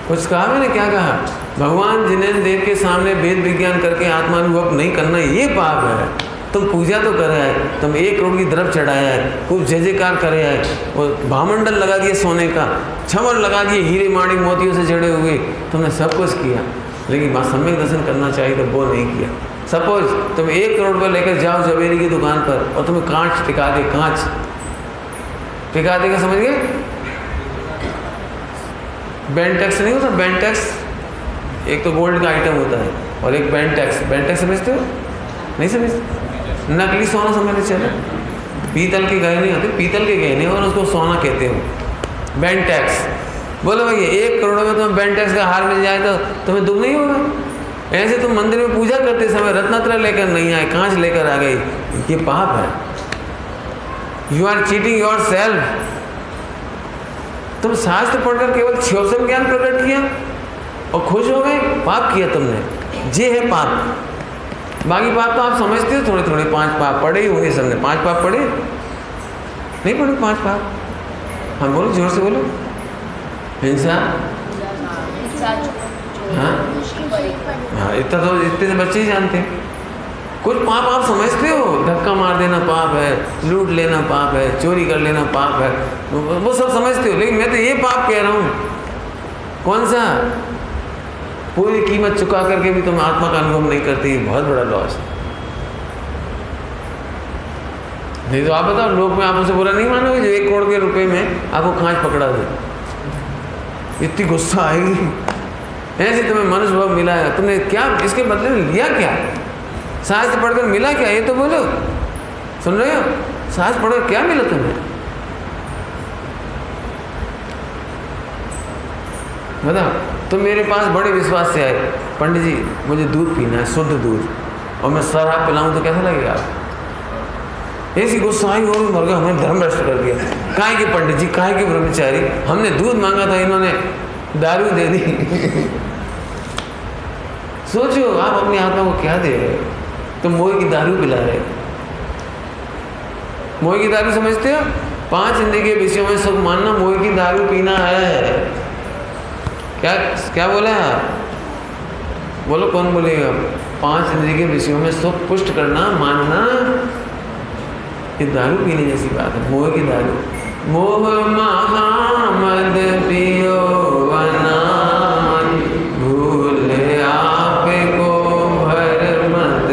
कुछ कहा मैंने, क्या कहा, भगवान जिनेन्द्र देव के सामने वेद विज्ञान करके आत्मानुभव नहीं करना, ये पाप है। तुम पूजा तो करे है, तुम 1 करोड़ की द्रव्य चढ़ाया है, खूब जय जयकार करे है, और भामंडल लगा दिए सोने का, छमर लगा दिए हीरे माणिक मोतियों से जड़े हुए, तुमने सब कुछ किया, लेकिन माँ सम्यक दर्शन करना चाहिए तो वो नहीं किया। सपोज तुम 1 करोड़ रुपये लेकर जाओ जवेरी की दुकान पर और तुम्हें कांच टिका दे, कांच टिका देगा, समझ गए? बैंक टैक्स नहीं होता, बैंक टैक्स एक तो गोल्ड का आइटम होता है और एक बैंक टैक्स समझते हो? नहीं समझते? नकली सोना समझते चले, पीतल के गहने होते, पीतल के गहने और उसको सोना कहते हो, बैंक टैक्स। बोलो भैया 1 करोड़ में तुम्हें बैंक टैक्स का हार मिल जाए तो तुम्हें दुख नहीं होगा? ऐसे तुम मंदिर में पूजा करते समय रत्नत्रय लेकर नहीं आए, कांच लेकर आ गए, ये पाप है। You are cheating yourself. तुम शास्त्र पढ़कर केवल श्योसन ज्ञान प्रकट किया और खुश हो गए, पाप किया तुमने, ये है पाप। बाकी पाप तो आप समझते हो, थोड़े थोड़े 5 पाप पढ़े ही होंगे सबने। 5 पाप पढ़े नहीं पढ़े? 5 पाप, हाँ बोलो, जोर से बोलो। हिंसा, हाँ इतना तो इतने से बच्चे ही जानते हैं। कुछ पाप आप समझते हो, धक्का मार देना पाप है, लूट लेना पाप है, चोरी कर लेना पाप है, वो सब समझते हो, लेकिन मैं तो ये पाप कह रहा हूँ। कौन सा? पूरी कीमत चुका करके भी तुम आत्मा का अनुभव नहीं करती, बहुत बड़ा लॉस। नहीं तो आप बताओ, लोग में आप उसे बुरा नहीं मानोगे जो 1 करोड़ के रुपए में आपको कांच पकड़ा दे? इतनी गुस्सा आएगी। ऐसे तुम्हें मनुष्य भाव मिला है, तुमने क्या इसके बदले में लिया? क्या शास्त्र पढ़कर मिला क्या? ये तो बोलो, सुन रहे हो? शास्त्र पढ़कर क्या मिला तुम्हें? बताओ। तुम मेरे पास बड़े विश्वास से आए, पंडित जी मुझे दूध पीना है, शुद्ध दूध, और मैं शराब पिलाऊं तो कैसा लगेगा? ऐसी गुस्सा आई और मर गया, हमें धर्म भ्रष्ट कर दिया। काहे के पंडित जी, काहे के ब्रह्मचारी, हमने दूध मांगा था, इन्होंने दारू दे दी। सोचो आप अपनी आत्मा को क्या दे रहे हो? तुम मोह की दारू पिला रहे हो। मोह की दारू समझते हो? 5 इंद्रिय के विषयों में सुख मानना मोह की दारू पीना है। क्या क्या बोला? बोलो कौन बोलेगा? 5 इंद्रिय के विषयों में सुख पुष्ट करना मानना, ये दारू पीने जैसी बात है, मोह की दारू। मोह महामद पियो अनामन, भूल आपको भर मत।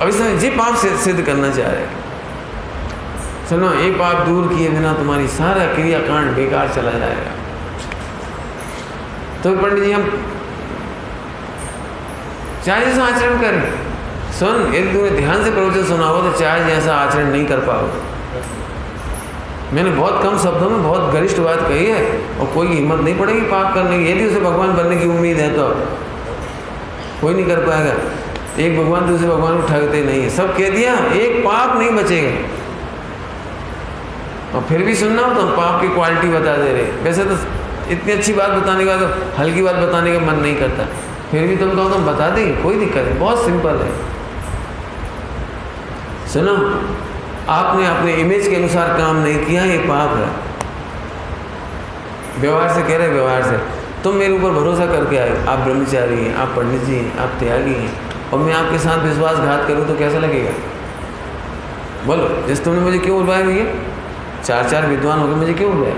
अभी समझ, ये पाप सिद्ध करना चाह रहे हैं। सुनो, ये पाप दूर किए बिना तुम्हारी सारा क्रियाकांड बेकार चला जाएगा। तो पंडित जी, हम चाहे जैसा आचरण करें। सुन, यदि तुम्हें ध्यान से प्रवचन सुना हो तो चाहे जैसा आचरण नहीं कर पाओगे। मैंने बहुत कम शब्दों में बहुत गरिष्ठ बात कही है, और कोई हिम्मत नहीं पड़ेगी पाप करने की। यदि उसे भगवान बनने की उम्मीद है तो कोई नहीं कर पाएगा। एक भगवान दूसरे भगवान को ठगते नहीं है। सब कह दिया, एक पाप नहीं बचेगा। और फिर भी सुनना हो तो हम पाप की क्वालिटी बता दे रहे। वैसे तो इतनी अच्छी बात बताने का, तो हल्की बात बताने का मन नहीं करता, फिर भी तुम कहो तो हम बता देंगे, कोई दिक्कत नहीं, बहुत सिंपल है। सुनो, आपने अपने इमेज के अनुसार काम नहीं किया, ये पाप है। व्यवहार से कह रहे, व्यवहार से तुम मेरे ऊपर भरोसा करके आए, आप ब्रह्मचारी हैं, आप पंडित जी हैं, आप त्यागी हैं, और मैं आपके साथ विश्वासघात करूं तो कैसा लगेगा? बोलो, जिस तुमने मुझे क्यों बुलाया भैया? 4 विद्वान हो गए, मुझे क्यों बुलाया?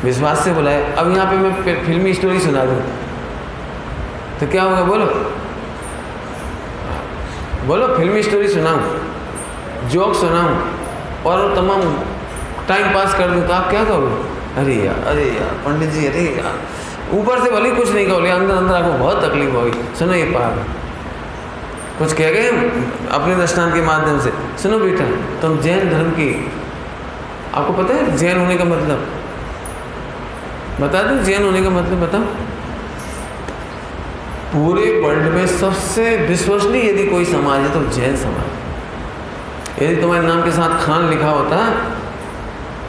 विश्वास से बुलाया। अब यहाँ पे मैं फिल्मी स्टोरी सुना दूँ तो क्या होगा? बोलो बोलो, फिल्मी स्टोरी सुनाऊँ, जोक सुनाऊँ और तमाम टाइम पास कर दूँ तो आप क्या कहोगे? अरे यार पंडित जी, अरे यार। ऊपर से भले कुछ नहीं कहोगे, अंदर अंदर आपको बहुत तकलीफ होगी। सुनो, ये पाप है। कुछ कह गए अपने दृष्टांत के माध्यम से। सुनो बेटा, तुम जैन धर्म की, आपको पता है जैन होने का मतलब? बता दो, जैन होने का मतलब बताओ। पूरे वर्ल्ड में सबसे विश्वसनीय यदि कोई समाज है तो जैन समाज। यदि तुम्हारे नाम के साथ खान लिखा होता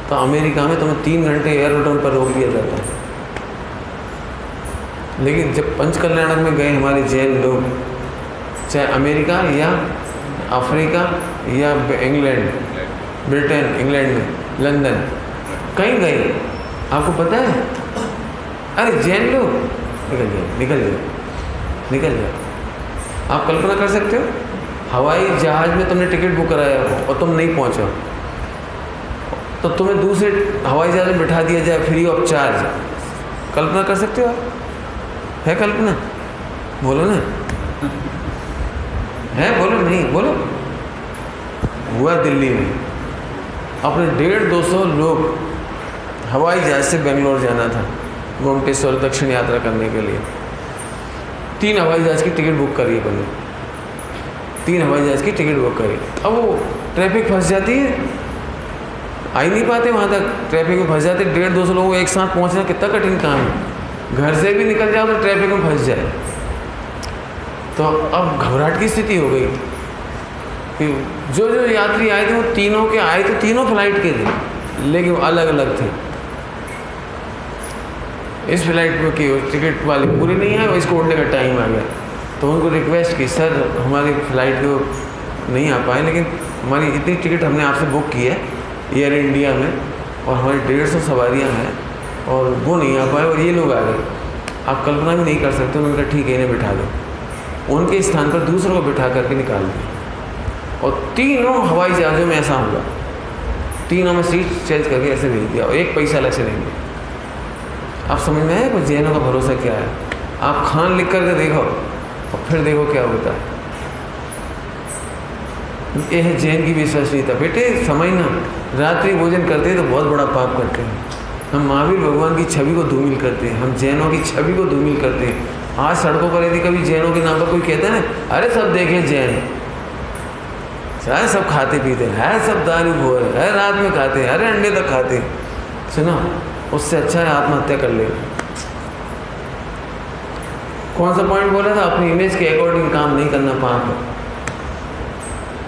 तो अमेरिका में तुम्हें 3 घंटे एयरपोर्ट पर रोक दिया जाता। लेकिन जब पंचकल्याणक में गए हमारे जैन लोग, चाहे अमेरिका या अफ्रीका या इंग्लैंड, ब्रिटेन, इंग्लैंड में, लंदन, कहीं गए, आपको पता है? अरे जैन लोग निकल जाओ। आप कल्पना कर सकते हो, हवाई जहाज में तुमने टिकट बुक कराया हो और तुम नहीं पहुंचो, तो तुम्हें दूसरे हवाई जहाज में बिठा दिया जाए फ्री ऑफ चार्ज। कल्पना कर सकते हो आप? है कल्पना? बोलो ना, है? बोलो नहीं, बोलो। हुआ दिल्ली में, अपने 150-200 लोग हवाई जहाज से बेंगलोर जाना था गोमटेश्वर दक्षिण यात्रा करने के लिए। 3 हवाई जहाज की टिकट बुक करी बने, 3 हवाई जहाज की टिकट बुक करी। अब वो ट्रैफिक फंस जाती है, आ ही नहीं पाते वहाँ तक, ट्रैफिक में फंस जाते। 150-200 लोगों को एक साथ पहुँचना कितना कठिन काम है। घर से भी निकल जाओ तो ट्रैफिक में फंस जाए। तो अब घबराहट की स्थिति हो गई कि जो यात्री आए थे वो तीनों के आए थे, तीनों फ्लाइट के थे, लेकिन वो अलग अलग थे। इस फ्लाइट में कि टिकट वाले पूरे नहीं आए, इसको उड़ने का टाइम आ गया, तो उनको रिक्वेस्ट की, सर हमारी फ़्लाइट को नहीं आ पाए, लेकिन हमारी इतनी टिकट हमने आपसे बुक की है एयर इंडिया में, और हमारी 150 सवारियाँ हैं और वो नहीं आ पाए और ये लोग आ गए, आप कल्पना भी नहीं कर सकते। उन्होंने कहा ठीक है, इन्हें बिठा दो। उनके स्थान पर दूसरों को बिठा करके निकाल दिया, और तीनों हवाई जहाज़ों में ऐसा हुआ, तीनों में सीट चेंज करके ऐसे भेज दिया, और 1 पैसा अलग से नहीं दिया। आप समझ में आए जैनों का भरोसा क्या है? आप खान लिख करके देखो और फिर देखो क्या होता है। ये है जैन की विश्वसनीयता। बेटे समझना, रात्रि भोजन करते हैं तो बहुत बड़ा पाप करते हैं। हम महावीर भगवान की छवि को धूमिल करते हैं, हम जैनों की छवि को धूमिल करते हैं। आज सड़कों पर यदि कभी जैनों के नाम पर कोई कहता है ना, अरे सब देखे जैन, चाहे सब खाते पीते हैं, सब दारू भोर है, रात में खाते हैं, अरे अंडे तक खाते हैं। सुना, उससे अच्छा है आत्महत्या कर ले। कौन सा पॉइंट बोला था? अपनी इमेज के अकॉर्डिंग काम नहीं करना पाप है।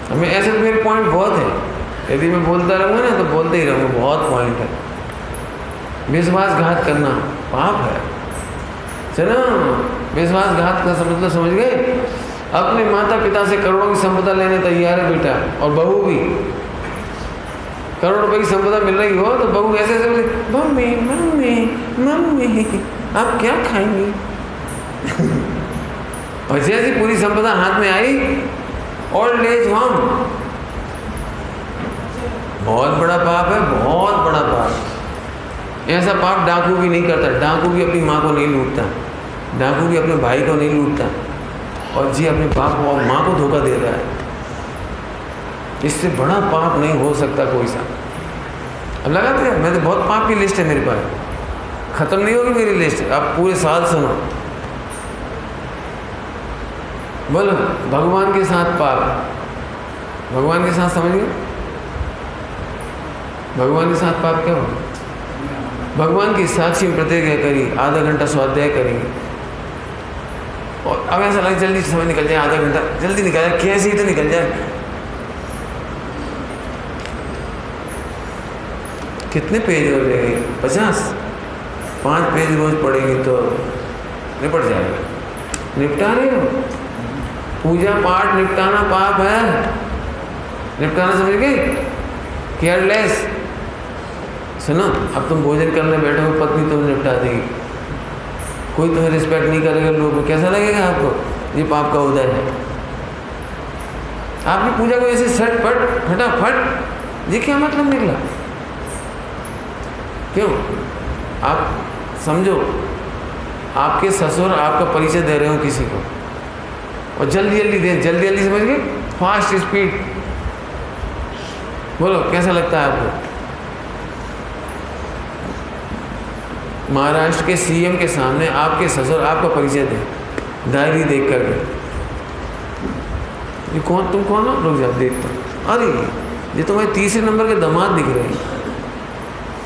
हमें ऐसे तो मेरे पॉइंट बहुत है, यदि मैं बोलता रहूँगा ना तो बोलते ही रहूँगा, बहुत पॉइंट है। विश्वासघात करना पाप है। चलो, विश्वासघात का मतलब समझ गए? अपने माता पिता से करोड़ों की संपदा लेने तैयार है बेटा, और बहू भी, करोड़ रुपए की संपदा मिल रही हो तो बहू ऐसे ऐसे बोले, मम्मी मम्मी मम्मी आप क्या खाएंगी? और जैसी पूरी संपदा हाथ में आई, ओल्ड एज होम, बहुत बड़ा पाप है, बहुत बड़ा पाप। ऐसा पाप डाकू भी नहीं करता। डाकू भी अपनी माँ को नहीं लूटता, डाकू भी अपने भाई को नहीं लूटता, और जी अपने बाप को और माँ को धोखा दे रहा है। इससे बड़ा पाप नहीं हो सकता कोई सा। अब लगा था, मैं तो बहुत पाप की लिस्ट है मेरे पास, खत्म नहीं होगी मेरी लिस्ट। आप पूरे साल सुनो। बोलो भगवान के साथ पाप, भगवान के साथ समझिए, भगवान के साथ पाप क्या हो? भगवान की साक्षी में प्रतिज्ञा करी, आधा घंटा स्वाध्याय करेंगे, और अब ऐसा लगे जल्दी समय निकल जाए, आधा घंटा जल्दी निकल जाए, कैसे ही तो निकल जाए। कितने पेज हो गए? 50। 5 पेज रोज पढ़ेंगे तो निपट जाएगा। निपटा रहे हो? पूजा पाठ निपटाना पाप है, निपटाना समझ गए? केयरलेस। सुनो, अब तुम भोजन करने बैठे हो, पत्नी तुम निपटा देगी, कोई तुम्हें रिस्पेक्ट नहीं करेगा, लोगों को कैसा लगेगा आपको? ये पाप का उदय है। आपकी पूजा को ऐसे सटपट फटाफट, ये क्या मतलब निकला? क्यों? आप समझो, आपके ससुर आपका परिचय दे रहे हो किसी को, और जल्दी जल्दी दे, जल्दी जल्दी समझ गए, फास्ट स्पीड। बोलो कैसा लगता है आपको? महाराष्ट्र के सीएम के सामने आपके ससुर आपका परिचय दे, डायरी देख कर के, ये कौन, तुम कौन हो? रुक जाओ देखता हूँ, अरे ये तुम्हारे तीसरे नंबर के दामाद दिख रहे हैं,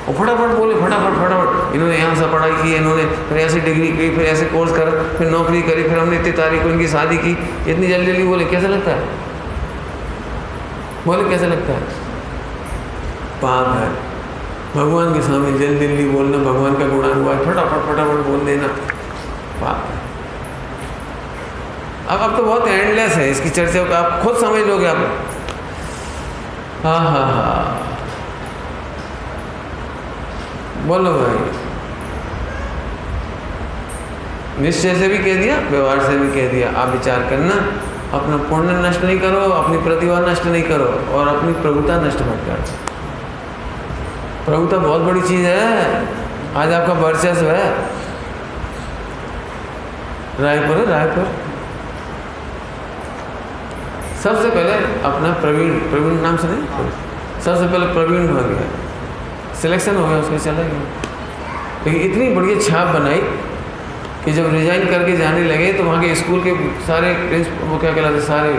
और फटाफट बोले, फटाफट फटाफट, इन्होंने यहाँ से पढ़ाई की, इन्होंने फिर ऐसी डिग्री की, फिर ऐसे कोर्स करा, फिर नौकरी करी, फिर हमने इतनी तारीख को इनकी शादी की, इतनी जल्दी जल्दी बोले, कैसा लगता है? बोले कैसा लगता है? पाप है। भगवान के सामने जल्दी जल्दी बोलना, भगवान का गुणान हुआ है, फटाफट फटाफट बोल देना, पाप है। अब तो बहुत एंडलेस है इसकी चर्चा को, आप खुद समझ लोगे आप। हाँ हाँ हाँ, बोलो भाई। निश्चय से भी कह दिया, व्यवहार से भी कह दिया। आप विचार करना, अपना पुण्य नष्ट नहीं करो, अपनी प्रतिभा नष्ट नहीं करो, और अपनी प्रभुता नष्ट मत करो। प्रभुता बहुत बड़ी चीज़ है। आज आपका वर्चस्व है। रायपुर है, रायपुर सबसे पहले अपना प्रवीण नाम सुने, सबसे पहले प्रवीण हो गया, सिलेक्शन हो गया, उसके चला गया। लेकिन इतनी बढ़िया छाप बनाई कि जब रिजाइन करके जाने लगे तो वहाँ के स्कूल के सारे प्रिंसिपल, वो क्या कहलाते, सारे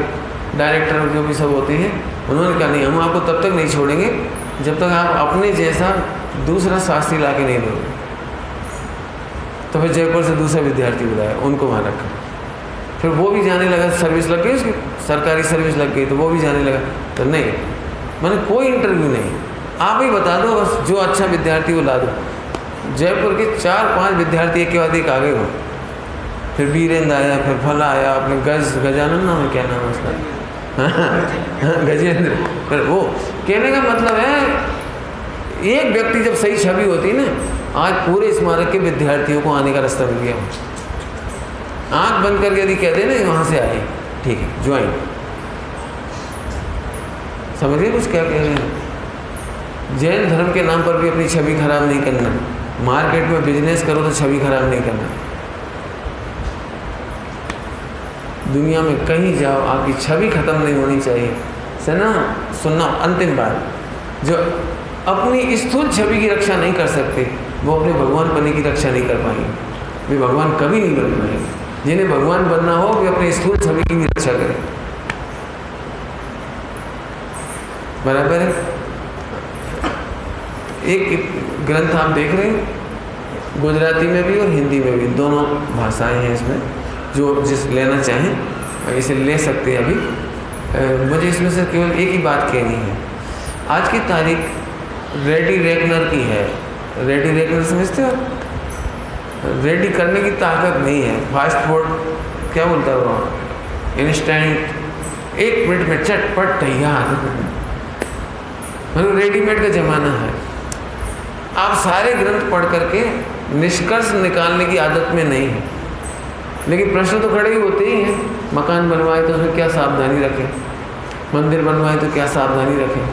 डायरेक्टर जो भी सब होते हैं, उन्होंने कहा नहीं, हम आपको तब तक नहीं छोड़ेंगे जब तक आप अपने जैसा दूसरा शास्त्री ला के नहीं दोगे। तो फिर जयपुर से दूसरा विद्यार्थी बुलाया, उनको वहाँ रखा। फिर वो भी जाने लगा, सर्विस लग गई उसकी, सरकारी सर्विस लग गई, तो वो भी जाने लगा। तो नहीं, मैंने कोई इंटरव्यू नहीं, आप ही बता दो बस, जो अच्छा विद्यार्थी वो ला दो। जयपुर के 4-5 विद्यार्थी एक के बाद एक आ गए हो। फिर वीरेंद्र आया, फिर फला आया, अपने गजानन नाम है, क्या नाम है उसका, गजेंद्र। फिर वो कहने का मतलब है, एक व्यक्ति जब सही छवि होती है ना, आज पूरे स्मारक के विद्यार्थियों को आने का रास्ता मिल गया। आंख बंद करके यदि कहते ना वहाँ से आए, ठीक है ज्वाइन, समझिए कुछ क्या कह रहे हैं। जैन धर्म के नाम पर भी अपनी छवि खराब नहीं करना, मार्केट में बिजनेस करो तो छवि खराब नहीं करना। दुनिया में कहीं जाओ, आपकी छवि खत्म नहीं होनी चाहिए। सुनना अंतिम बात, जो अपनी स्थूल छवि की रक्षा नहीं कर सकते, वो अपने भगवान बनने की रक्षा नहीं कर पाएंगे, वे भगवान कभी नहीं बन पाएंगे। जिन्हें भगवान बनना हो, वे अपने स्थूल छवि की भी रक्षा करें। बराबर है। एक ग्रंथ आप देख रहे हैं, गुजराती में भी और हिंदी में भी, दोनों भाषाएं हैं इसमें, जो जिस लेना चाहें इसे ले सकते हैं। अभी मुझे इसमें से केवल एक ही बात कहनी है। आज की तारीख रेडी रेकनर की है। रेडी रेकनर समझते हो? रेडी करने की ताकत नहीं है। फास्ट फूड क्या बोलता है वो, इंस्टेंट, 1 मिनट में चटपट तैयार। मतलब रेडीमेड का ज़माना है। आप सारे ग्रंथ पढ़ करके निष्कर्ष निकालने की आदत में नहीं है, लेकिन प्रश्न तो खड़े ही होते ही हैं। मकान बनवाए तो उसमें क्या सावधानी रखें, मंदिर बनवाए तो क्या सावधानी रखें,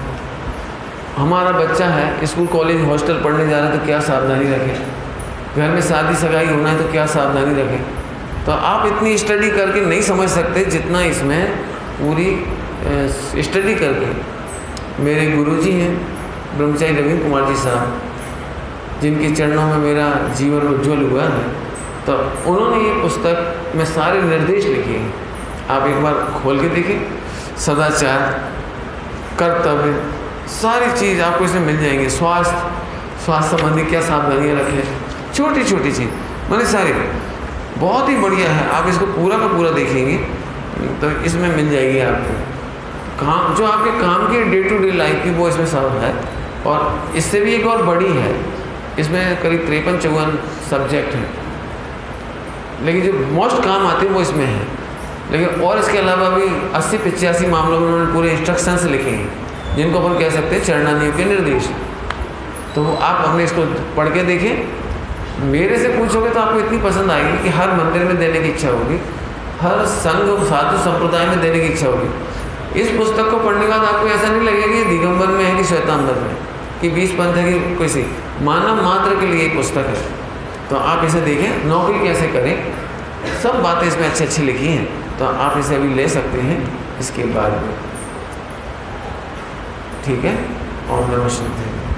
हमारा बच्चा है स्कूल कॉलेज हॉस्टल पढ़ने जा रहा है तो क्या सावधानी रखें, घर में शादी सगाई होना है तो क्या सावधानी रखें। तो आप इतनी स्टडी करके नहीं समझ सकते जितना इसमें पूरी स्टडी करके। मेरे गुरुजी हैं ब्रह्मचारी रविंद्र कुमार जी साहब, जिनके चरणों में मेरा जीवन उज्ज्वल हुआ है, तो उन्होंने ये पुस्तक में सारे निर्देश लिखे हैं। आप एक बार खोल के देखिए। सदाचार, कर्तव्य, सारी चीज़ आपको इसमें मिल जाएंगी। स्वास्थ्य संबंधी क्या सावधानियाँ रखें, छोटी छोटी चीज़ मैंने सारी, बहुत ही बढ़िया है। आप इसको पूरा का पूरा देखेंगे तो इसमें मिल जाएगी आपको काम, जो आपके काम की डे टू डे लाइफ की, वो इसमें सब है। और इससे भी एक और बड़ी है, इसमें करीब 53-54 सब्जेक्ट हैं, लेकिन जो मोस्ट काम आते हैं वो इसमें है। लेकिन और इसके अलावा भी 80-85 मामलों में उन्होंने पूरे इंस्ट्रक्शंस लिखे हैं, जिनको अपन कह सकते हैं चरणानियों के निर्देश। तो वो आप अपने इसको पढ़ के देखें। मेरे से पूछोगे तो आपको इतनी पसंद आएगी कि हर मंदिर में देने की इच्छा होगी, हर संघ साधु संप्रदाय में देने की इच्छा होगी। इस पुस्तक को पढ़ने के बाद आपको ऐसा नहीं लगेगा कि दिगंबर में है कि श्वेतांबर में, कि 20 पंथ है कि कोई सी, मानव मात्र के लिए पुस्तक है। तो आप इसे देखें। नौकरी कैसे करें, सब बातें इसमें अच्छी अच्छी लिखी हैं, तो आप इसे अभी ले सकते हैं इसके बाद में। ठीक है। ओम नमः शिवाय।